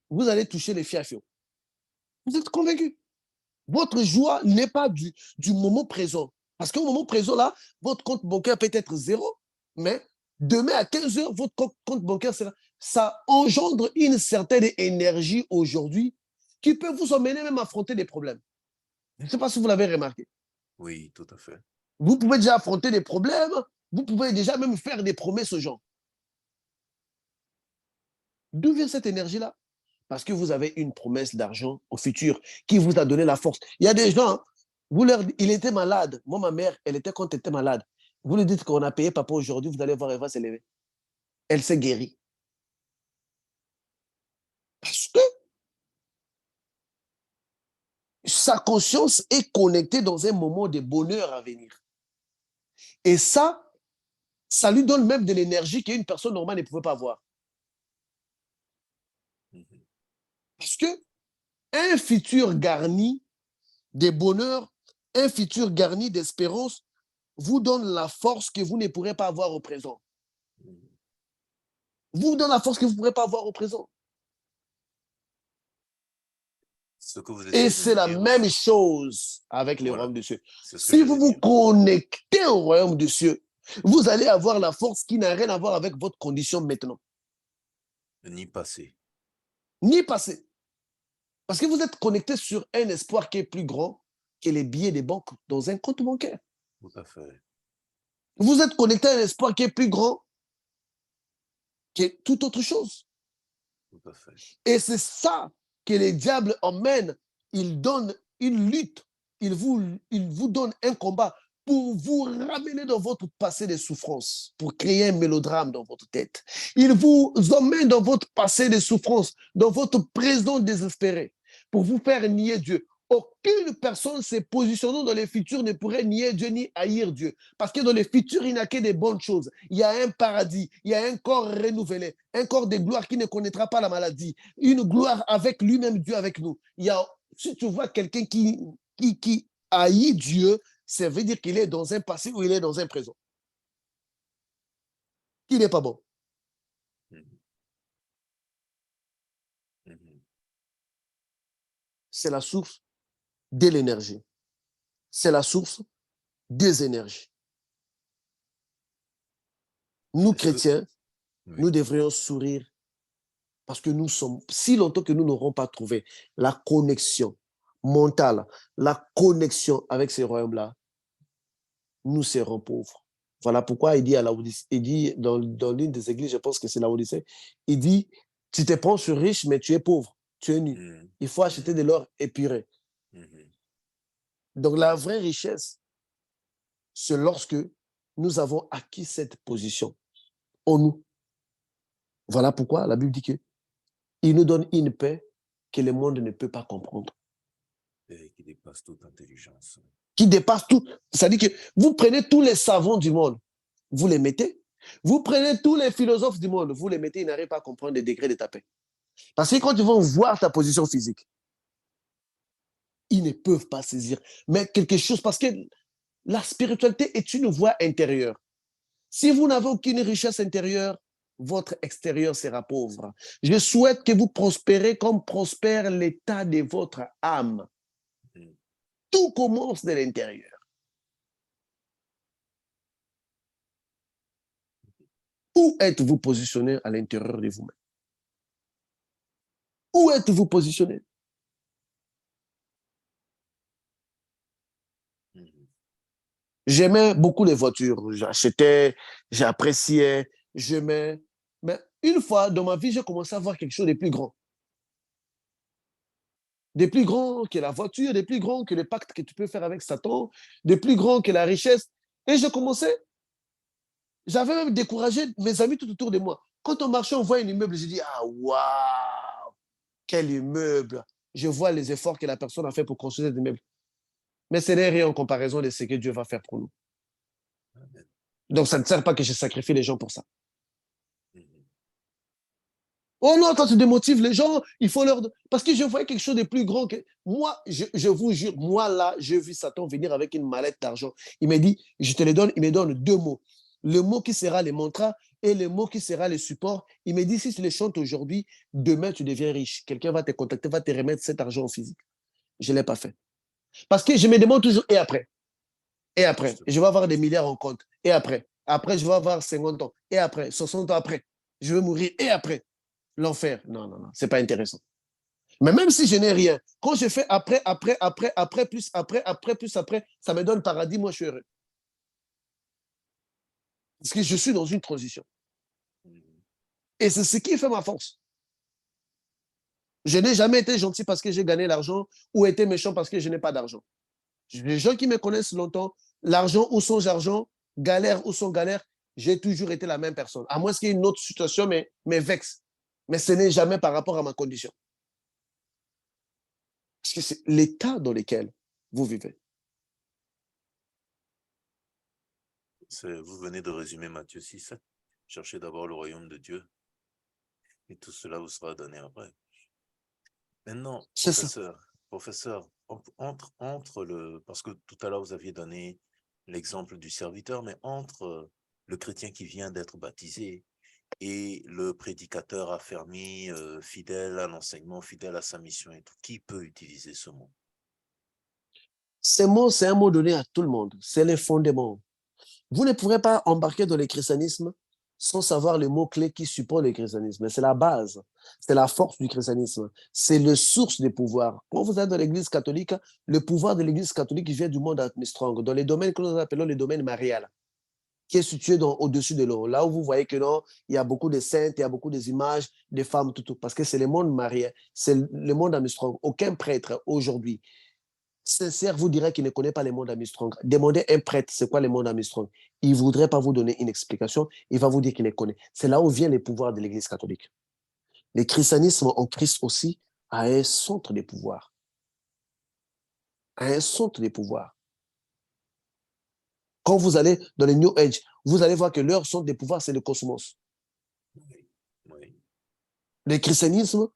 vous allez toucher les fiafios. Vous êtes convaincu. Votre joie n'est pas du moment présent. Parce qu'au moment présent, là, votre compte bancaire peut être zéro, mais demain à 15 heures, votre compte bancaire, c'est là. Ça engendre une certaine énergie aujourd'hui qui peut vous emmener même à affronter des problèmes. Je ne sais pas si vous l'avez remarqué. Oui, tout à fait. Vous pouvez déjà affronter des problèmes, vous pouvez déjà même faire des promesses aux gens. D'où vient cette énergie-là? Parce que vous avez une promesse d'argent au futur qui vous a donné la force. Il y a des gens, il était malade. Moi, ma mère, elle était quand elle était malade. Vous lui dites qu'on a payé papa aujourd'hui, vous allez voir, elle va s'élever. Elle s'est guérie. Parce que sa conscience est connectée dans un moment de bonheur à venir. Et ça lui donne même de l'énergie qu'une personne normale ne pouvait pas avoir. Parce que un futur garni de bonheur, un futur garni d'espérance vous donne la force que vous ne pourrez pas avoir au présent. Vous donne la force que vous ne pourrez pas avoir au présent. Et c'est la même chose avec le royaume de cieux. Si vous vous connectez au royaume de cieux, vous allez avoir la force qui n'a rien à voir avec votre condition maintenant. Ni passé. Ni passé. Parce que vous êtes connecté sur un espoir qui est plus grand que les billets des banques dans un compte bancaire. Tout à fait. Vous êtes connecté à un espoir qui est plus grand que toute autre chose. Tout à fait. Et c'est ça que les diables emmènent. Ils donnent une lutte. Ils vous donnent un combat pour vous ramener dans votre passé de souffrance, pour créer un mélodrame dans votre tête. Il vous emmène dans votre passé de souffrance, dans votre présent désespéré, pour vous faire nier Dieu. Aucune personne se positionnant dans les futurs ne pourrait nier Dieu ni haïr Dieu. Parce que dans les futurs, il n'y a que des bonnes choses. Il y a un paradis, il y a un corps renouvelé, un corps de gloire qui ne connaîtra pas la maladie, une gloire avec lui-même, Dieu avec nous. Si tu vois quelqu'un qui haït Dieu, ça veut dire qu'il est dans un passé ou il est dans un présent. Qui n'est pas bon. C'est la source de l'énergie. C'est la source des énergies. Nous, chrétiens, nous devrions sourire parce que nous sommes, si longtemps que nous n'aurons pas trouvé la connexion mentale, la connexion avec ces royaumes-là, nous serons pauvres. Voilà pourquoi il dit à Laodicée, il dit dans l'une des églises, je pense que c'est Laodicée, il dit, tu te penses riche, mais tu es pauvre, tu es nu. Il faut acheter de l'or épuré. Donc la vraie richesse, c'est lorsque nous avons acquis cette position en nous. Voilà pourquoi la Bible dit qu'il nous donne une paix que le monde ne peut pas comprendre. Et qui dépasse toute intelligence. Qui dépasse tout. C'est-à-dire que vous prenez tous les savants du monde, vous les mettez. Vous prenez tous les philosophes du monde, vous les mettez, ils n'arrivent pas à comprendre les degrés de ta paix. Parce que quand ils vont voir ta position physique, ils ne peuvent pas saisir. Mais quelque chose, parce que la spiritualité est une voie intérieure. Si vous n'avez aucune richesse intérieure, votre extérieur sera pauvre. Je souhaite que vous prospérez comme prospère l'état de votre âme. Tout commence de l'intérieur. Où êtes-vous positionné à l'intérieur de vous-même? Où êtes-vous positionné? J'aimais beaucoup les voitures. J'achetais, j'appréciais, j'aimais. Mais une fois dans ma vie, j'ai commencé à voir quelque chose de plus grand. De plus grand que la voiture, de plus grand que le pacte que tu peux faire avec Satan, de plus grand que la richesse. Et je commençais, j'avais même découragé mes amis tout autour de moi. Quand on marchait, on voit un immeuble, je dis, ah, waouh, quel immeuble. Je vois les efforts que la personne a fait pour construire cet immeuble. Mais ce n'est rien en comparaison de ce que Dieu va faire pour nous. Donc, ça ne sert pas que je sacrifie les gens pour ça. Oh non, quand tu démotives les gens, il faut leur... Parce que je voyais quelque chose de plus grand que... Moi, je vous jure, moi là, j'ai vu Satan venir avec une mallette d'argent. Il m'a dit, je te les donne, il me donne deux mots. Le mot qui sera les mantras et le mot qui sera les supports. Il me dit, si tu les chantes aujourd'hui, demain, tu deviens riche. Quelqu'un va te contacter, va te remettre cet argent en physique. Je ne l'ai pas fait. Parce que je me demande toujours, et après? Et après? Je vais avoir des milliards en compte. Et après? Après, je vais avoir 50 ans. Et après? 60 ans après? Je vais mourir. Et après? L'enfer. Non, non, non, c'est pas intéressant. Mais même si je n'ai rien, quand je fais après, plus après, ça me donne paradis, moi je suis heureux. Parce que je suis dans une transition. Et c'est ce qui fait ma force. Je n'ai jamais été gentil parce que j'ai gagné l'argent ou été méchant parce que je n'ai pas d'argent. Les gens qui me connaissent longtemps, l'argent ou sans argent, galère ou sans galère, j'ai toujours été la même personne. À moins qu'il y ait une autre situation, mais vexe. Mais ce n'est jamais par rapport à ma condition. Parce que c'est l'état dans lequel vous vivez. Vous venez de résumer Matthieu 6. Cherchez d'abord le royaume de Dieu et tout cela vous sera donné après. Maintenant, professeur, parce que tout à l'heure vous aviez donné l'exemple du serviteur, mais entre le chrétien qui vient d'être baptisé et le prédicateur affermi, fidèle à l'enseignement, fidèle à sa mission et tout, qui peut utiliser ce mot? Ce mot, c'est un mot donné à tout le monde. C'est le fondement. Vous ne pourrez pas embarquer dans le christianisme sans savoir les mots-clés qui supportent le christianisme. C'est la base, c'est la force du christianisme, c'est le source du pouvoir. Quand vous êtes dans l'église catholique, le pouvoir de l'église catholique vient du monde Armstrong, dans les domaines que nous appelons les domaines marial, qui est situé au-dessus de l'eau. Là où vous voyez que non, il y a beaucoup de saintes, il y a beaucoup d'images de femmes, tout, parce que c'est le monde marié, c'est le monde Armstrong. Aucun prêtre aujourd'hui sincère vous dirait qu'il ne connaît pas les mondes Armstrong. Demandez un prêtre, c'est quoi les mondes Armstrong? Il ne voudrait pas vous donner une explication, il va vous dire qu'il les connaît. C'est là où vient les pouvoirs de l'Église catholique. Le christianisme en Christ aussi a un centre de pouvoir. A un centre de pouvoir. Quand vous allez dans les New Age, vous allez voir que leur centre de pouvoir, c'est le cosmos. Oui. Le christianisme,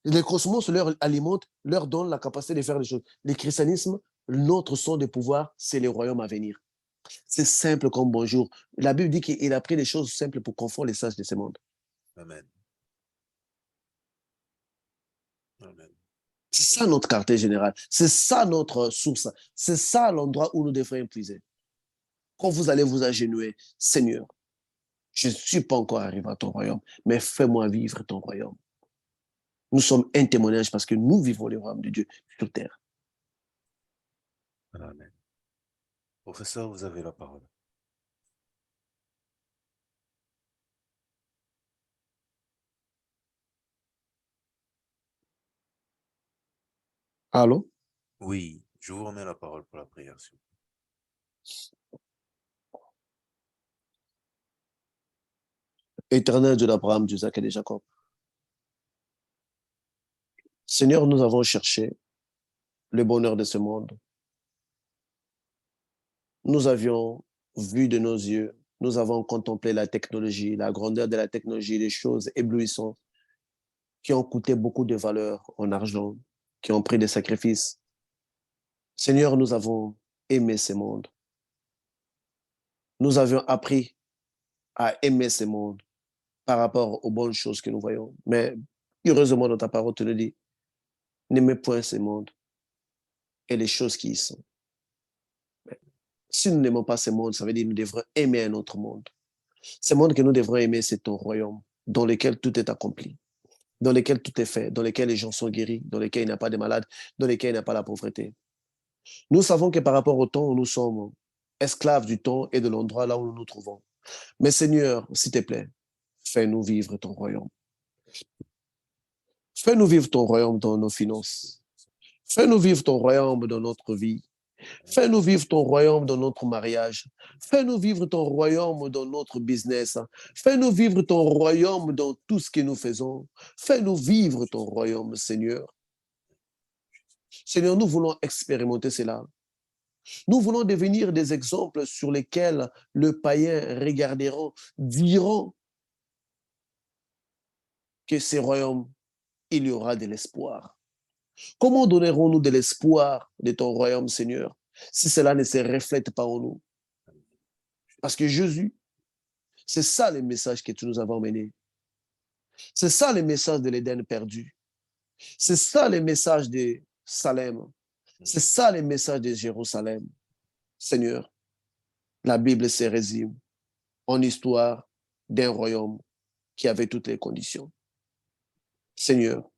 le cosmos leur alimente, leur donne la capacité de faire des choses. Le christianisme, notre centre de pouvoir, c'est le royaume à venir. C'est simple comme bonjour. La Bible dit qu'il a pris des choses simples pour confondre les sages de ce monde. Amen. Amen. C'est ça notre quartier général. C'est ça notre source. C'est ça l'endroit où nous devrions puiser. Quand vous allez vous agenouiller, Seigneur, je ne suis pas encore arrivé à ton royaume, mais fais-moi vivre ton royaume. Nous sommes un témoignage parce que nous vivons le royaume de Dieu sur terre. Amen. Professeur, vous avez la parole. Allô? Oui, je vous remets la parole pour la prière. S'il vous plaît. Éternel Dieu d'Abraham, d'Isaac et de Jacob. Seigneur, nous avons cherché le bonheur de ce monde. Nous avions vu de nos yeux, nous avons contemplé la technologie, la grandeur de la technologie, les choses éblouissantes qui ont coûté beaucoup de valeur en argent, qui ont pris des sacrifices. Seigneur, nous avons aimé ce monde. Nous avions appris à aimer ce monde par rapport aux bonnes choses que nous voyons. Mais heureusement, dans ta parole, tu nous dis, n'aimez point ce monde et les choses qui y sont. Si nous n'aimons pas ce monde, ça veut dire que nous devrons aimer un autre monde. Ce monde que nous devrons aimer, c'est ton royaume, dans lequel tout est accompli, dans lequel tout est fait, dans lequel les gens sont guéris, dans lequel il n'y a pas de malades, dans lequel il n'y a pas la pauvreté. Nous savons que par rapport au temps où nous sommes esclaves du temps et de l'endroit là où nous nous trouvons. Mais Seigneur, s'il te plaît, fais-nous vivre ton royaume. Fais-nous vivre ton royaume dans nos finances. Fais-nous vivre ton royaume dans notre vie. Fais-nous vivre ton royaume dans notre mariage. Fais-nous vivre ton royaume dans notre business. Fais-nous vivre ton royaume dans tout ce que nous faisons. Fais-nous vivre ton royaume, Seigneur. Seigneur, nous voulons expérimenter cela. Nous voulons devenir des exemples sur lesquels le païen regarderont, diront que ces royaumes, il y aura de l'espoir. Comment donnerons-nous de l'espoir de ton royaume, Seigneur, si cela ne se reflète pas en nous? Parce que Jésus, c'est ça le message que tu nous avons emmené. C'est ça le message de l'Éden perdu. C'est ça le message de Salem. C'est ça le message de Jérusalem. Seigneur, la Bible se résume en histoire d'un royaume qui avait toutes les conditions. Seigneur,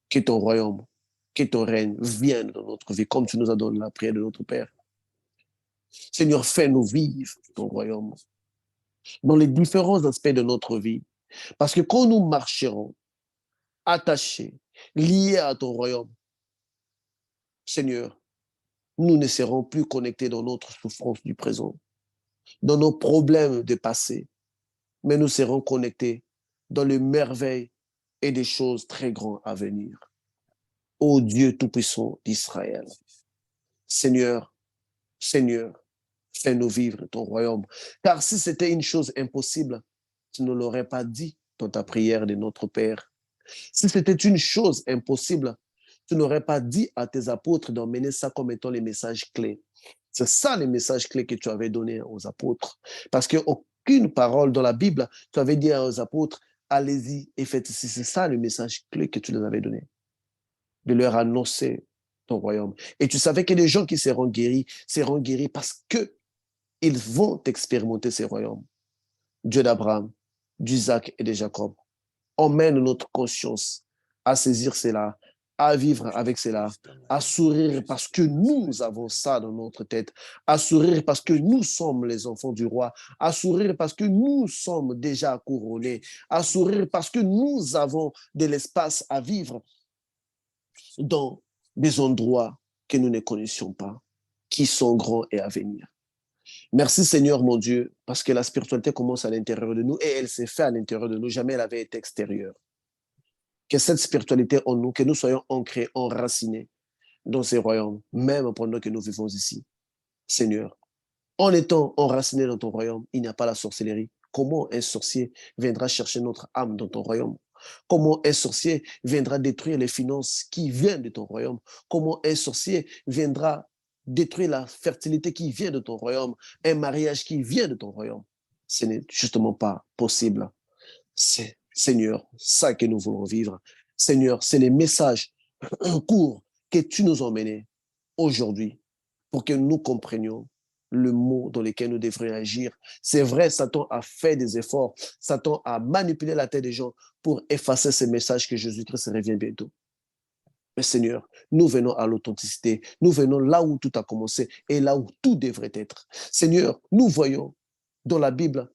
que ton royaume, que ton règne vienne dans notre vie, comme tu nous as donné la prière de notre Père. Seigneur, fais-nous vivre ton royaume dans les différents aspects de notre vie. Parce que quand nous marcherons attachés, liés à ton royaume, Seigneur, nous ne serons plus connectés dans notre souffrance du présent, dans nos problèmes du passé, mais nous serons connectés dans les merveilles et des choses très grandes à venir. Ô Dieu Tout-Puissant d'Israël, Seigneur, Seigneur, fais-nous vivre ton royaume. Car si c'était une chose impossible, tu ne l'aurais pas dit dans ta prière de notre Père. Si c'était une chose impossible, tu n'aurais pas dit à tes apôtres d'emmener ça comme étant les messages clés. C'est ça les messages clés que tu avais donnés aux apôtres. Parce qu'aucune parole dans la Bible, tu avais dit aux apôtres, allez-y et faites ici. C'est ça le message clé que tu leur avais donné. De leur annoncer ton royaume. Et tu savais que les gens qui seront guéris parce qu'ils vont expérimenter ces royaumes. Dieu d'Abraham, d'Isaac et de Jacob. Emmène notre conscience à saisir cela, à vivre avec cela, à sourire parce que nous avons ça dans notre tête, à sourire parce que nous sommes les enfants du roi, à sourire parce que nous sommes déjà couronnés, à sourire parce que nous avons de l'espace à vivre dans des endroits que nous ne connaissions pas, qui sont grands et à venir. Merci Seigneur mon Dieu, parce que la spiritualité commence à l'intérieur de nous et elle s'est faite à l'intérieur de nous, jamais elle avait été extérieure. Que cette spiritualité en nous, que nous soyons ancrés, enracinés dans ces royaumes, même pendant que nous vivons ici. Seigneur, en étant enracinés dans ton royaume, il n'y a pas la sorcellerie. Comment un sorcier viendra chercher notre âme dans ton royaume? Comment un sorcier viendra détruire les finances qui viennent de ton royaume? Comment un sorcier viendra détruire la fertilité qui vient de ton royaume, un mariage qui vient de ton royaume? Ce n'est justement pas possible. C'est, Seigneur, ça que nous voulons vivre. Seigneur, c'est les messages courts que tu nous as emmenés aujourd'hui pour que nous comprenions le mot dans lequel nous devrions agir. C'est vrai, Satan a fait des efforts. Satan a manipulé la tête des gens pour effacer ces messages que Jésus-Christ revient bientôt. Mais Seigneur, nous venons à l'authenticité. Nous venons là où tout a commencé et là où tout devrait être. Seigneur, nous voyons dans la Bible,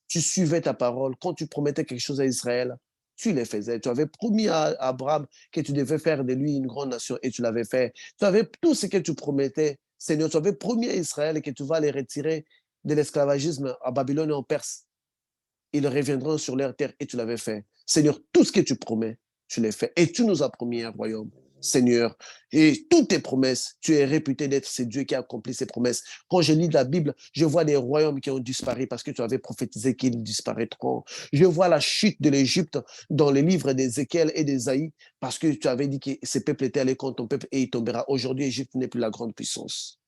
tu suivais ta parole. Quand tu promettais quelque chose à Israël, tu les faisais. Tu avais promis à Abraham que tu devais faire de lui une grande nation et tu l'avais fait. Tu avais tout ce que tu promettais. Seigneur, tu avais promis à Israël que tu vas les retirer de l'esclavagisme à Babylone et en Perse. Ils reviendront sur leur terre et tu l'avais fait. Seigneur, tout ce que tu promets, tu l'as fait. Et tu nous as promis un royaume. Seigneur, et toutes tes promesses, tu es réputé d'être ce Dieu qui a accompli ses promesses. Quand je lis la Bible, je vois des royaumes qui ont disparu parce que tu avais prophétisé qu'ils disparaîtront. Je vois la chute de l'Égypte dans les livres d'Ézéchiel et d'Ésaïe parce que tu avais dit que ce peuple était allé contre ton peuple et il tombera. Aujourd'hui, l'Égypte n'est plus la grande puissance.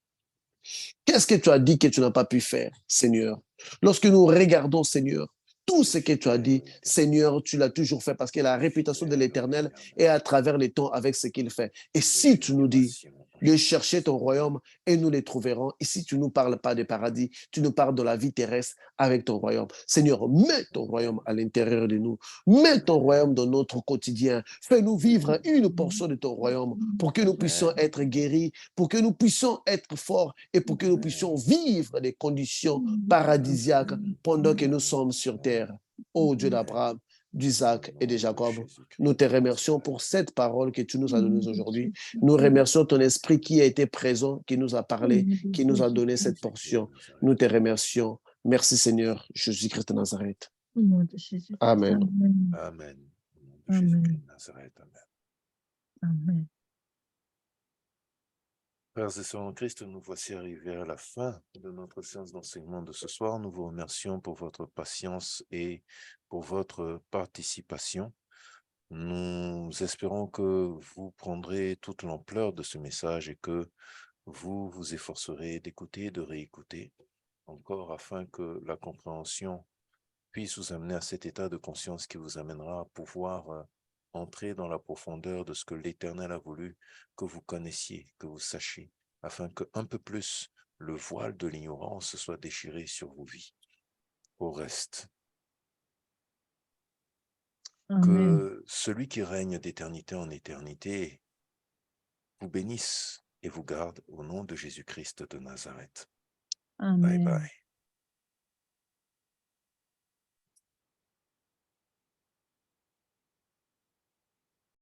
Qu'est-ce que tu as dit que tu n'as pas pu faire, Seigneur? Lorsque nous regardons, Seigneur, tout ce que tu as dit, Seigneur, tu l'as toujours fait parce que la réputation de l'Éternel est à travers les temps avec ce qu'il fait. Et si tu nous dis de chercher ton royaume et nous les trouverons, et si tu ne nous parles pas de paradis, tu nous parles de la vie terrestre avec ton royaume. Seigneur, mets ton royaume à l'intérieur de nous. Mets ton royaume dans notre quotidien. Fais-nous vivre une portion de ton royaume pour que nous puissions être guéris, pour que nous puissions être forts et pour que nous puissions vivre des conditions paradisiaques pendant que nous sommes sur terre. Ô Dieu d'Abraham, d'Isaac et de Jacob, nous te remercions pour cette parole que tu nous as donnée aujourd'hui. Nous remercions ton esprit qui a été présent, qui nous a parlé, qui nous a donné cette portion. Nous te remercions. Merci Seigneur, Jésus-Christ de Nazareth. Au nom de Jésus. Amen. Amen. Amen. Au nom de Jésus-Christ de Nazareth. Amen. Amen. Frères et sœurs en Christ, nous voici arrivés à la fin de notre séance d'enseignement de ce soir. Nous vous remercions pour votre patience et pour votre participation. Nous espérons que vous prendrez toute l'ampleur de ce message et que vous vous efforcerez d'écouter et de réécouter encore afin que la compréhension puisse vous amener à cet état de conscience qui vous amènera à pouvoir entrer dans la profondeur de ce que l'Éternel a voulu que vous connaissiez, que vous sachiez, afin que un peu plus le voile de l'ignorance soit déchiré sur vos vies. Au reste, Amen. que celui qui règne d'éternité en éternité vous bénisse et vous garde au nom de Jésus-Christ de Nazareth. Bye Amen. bye.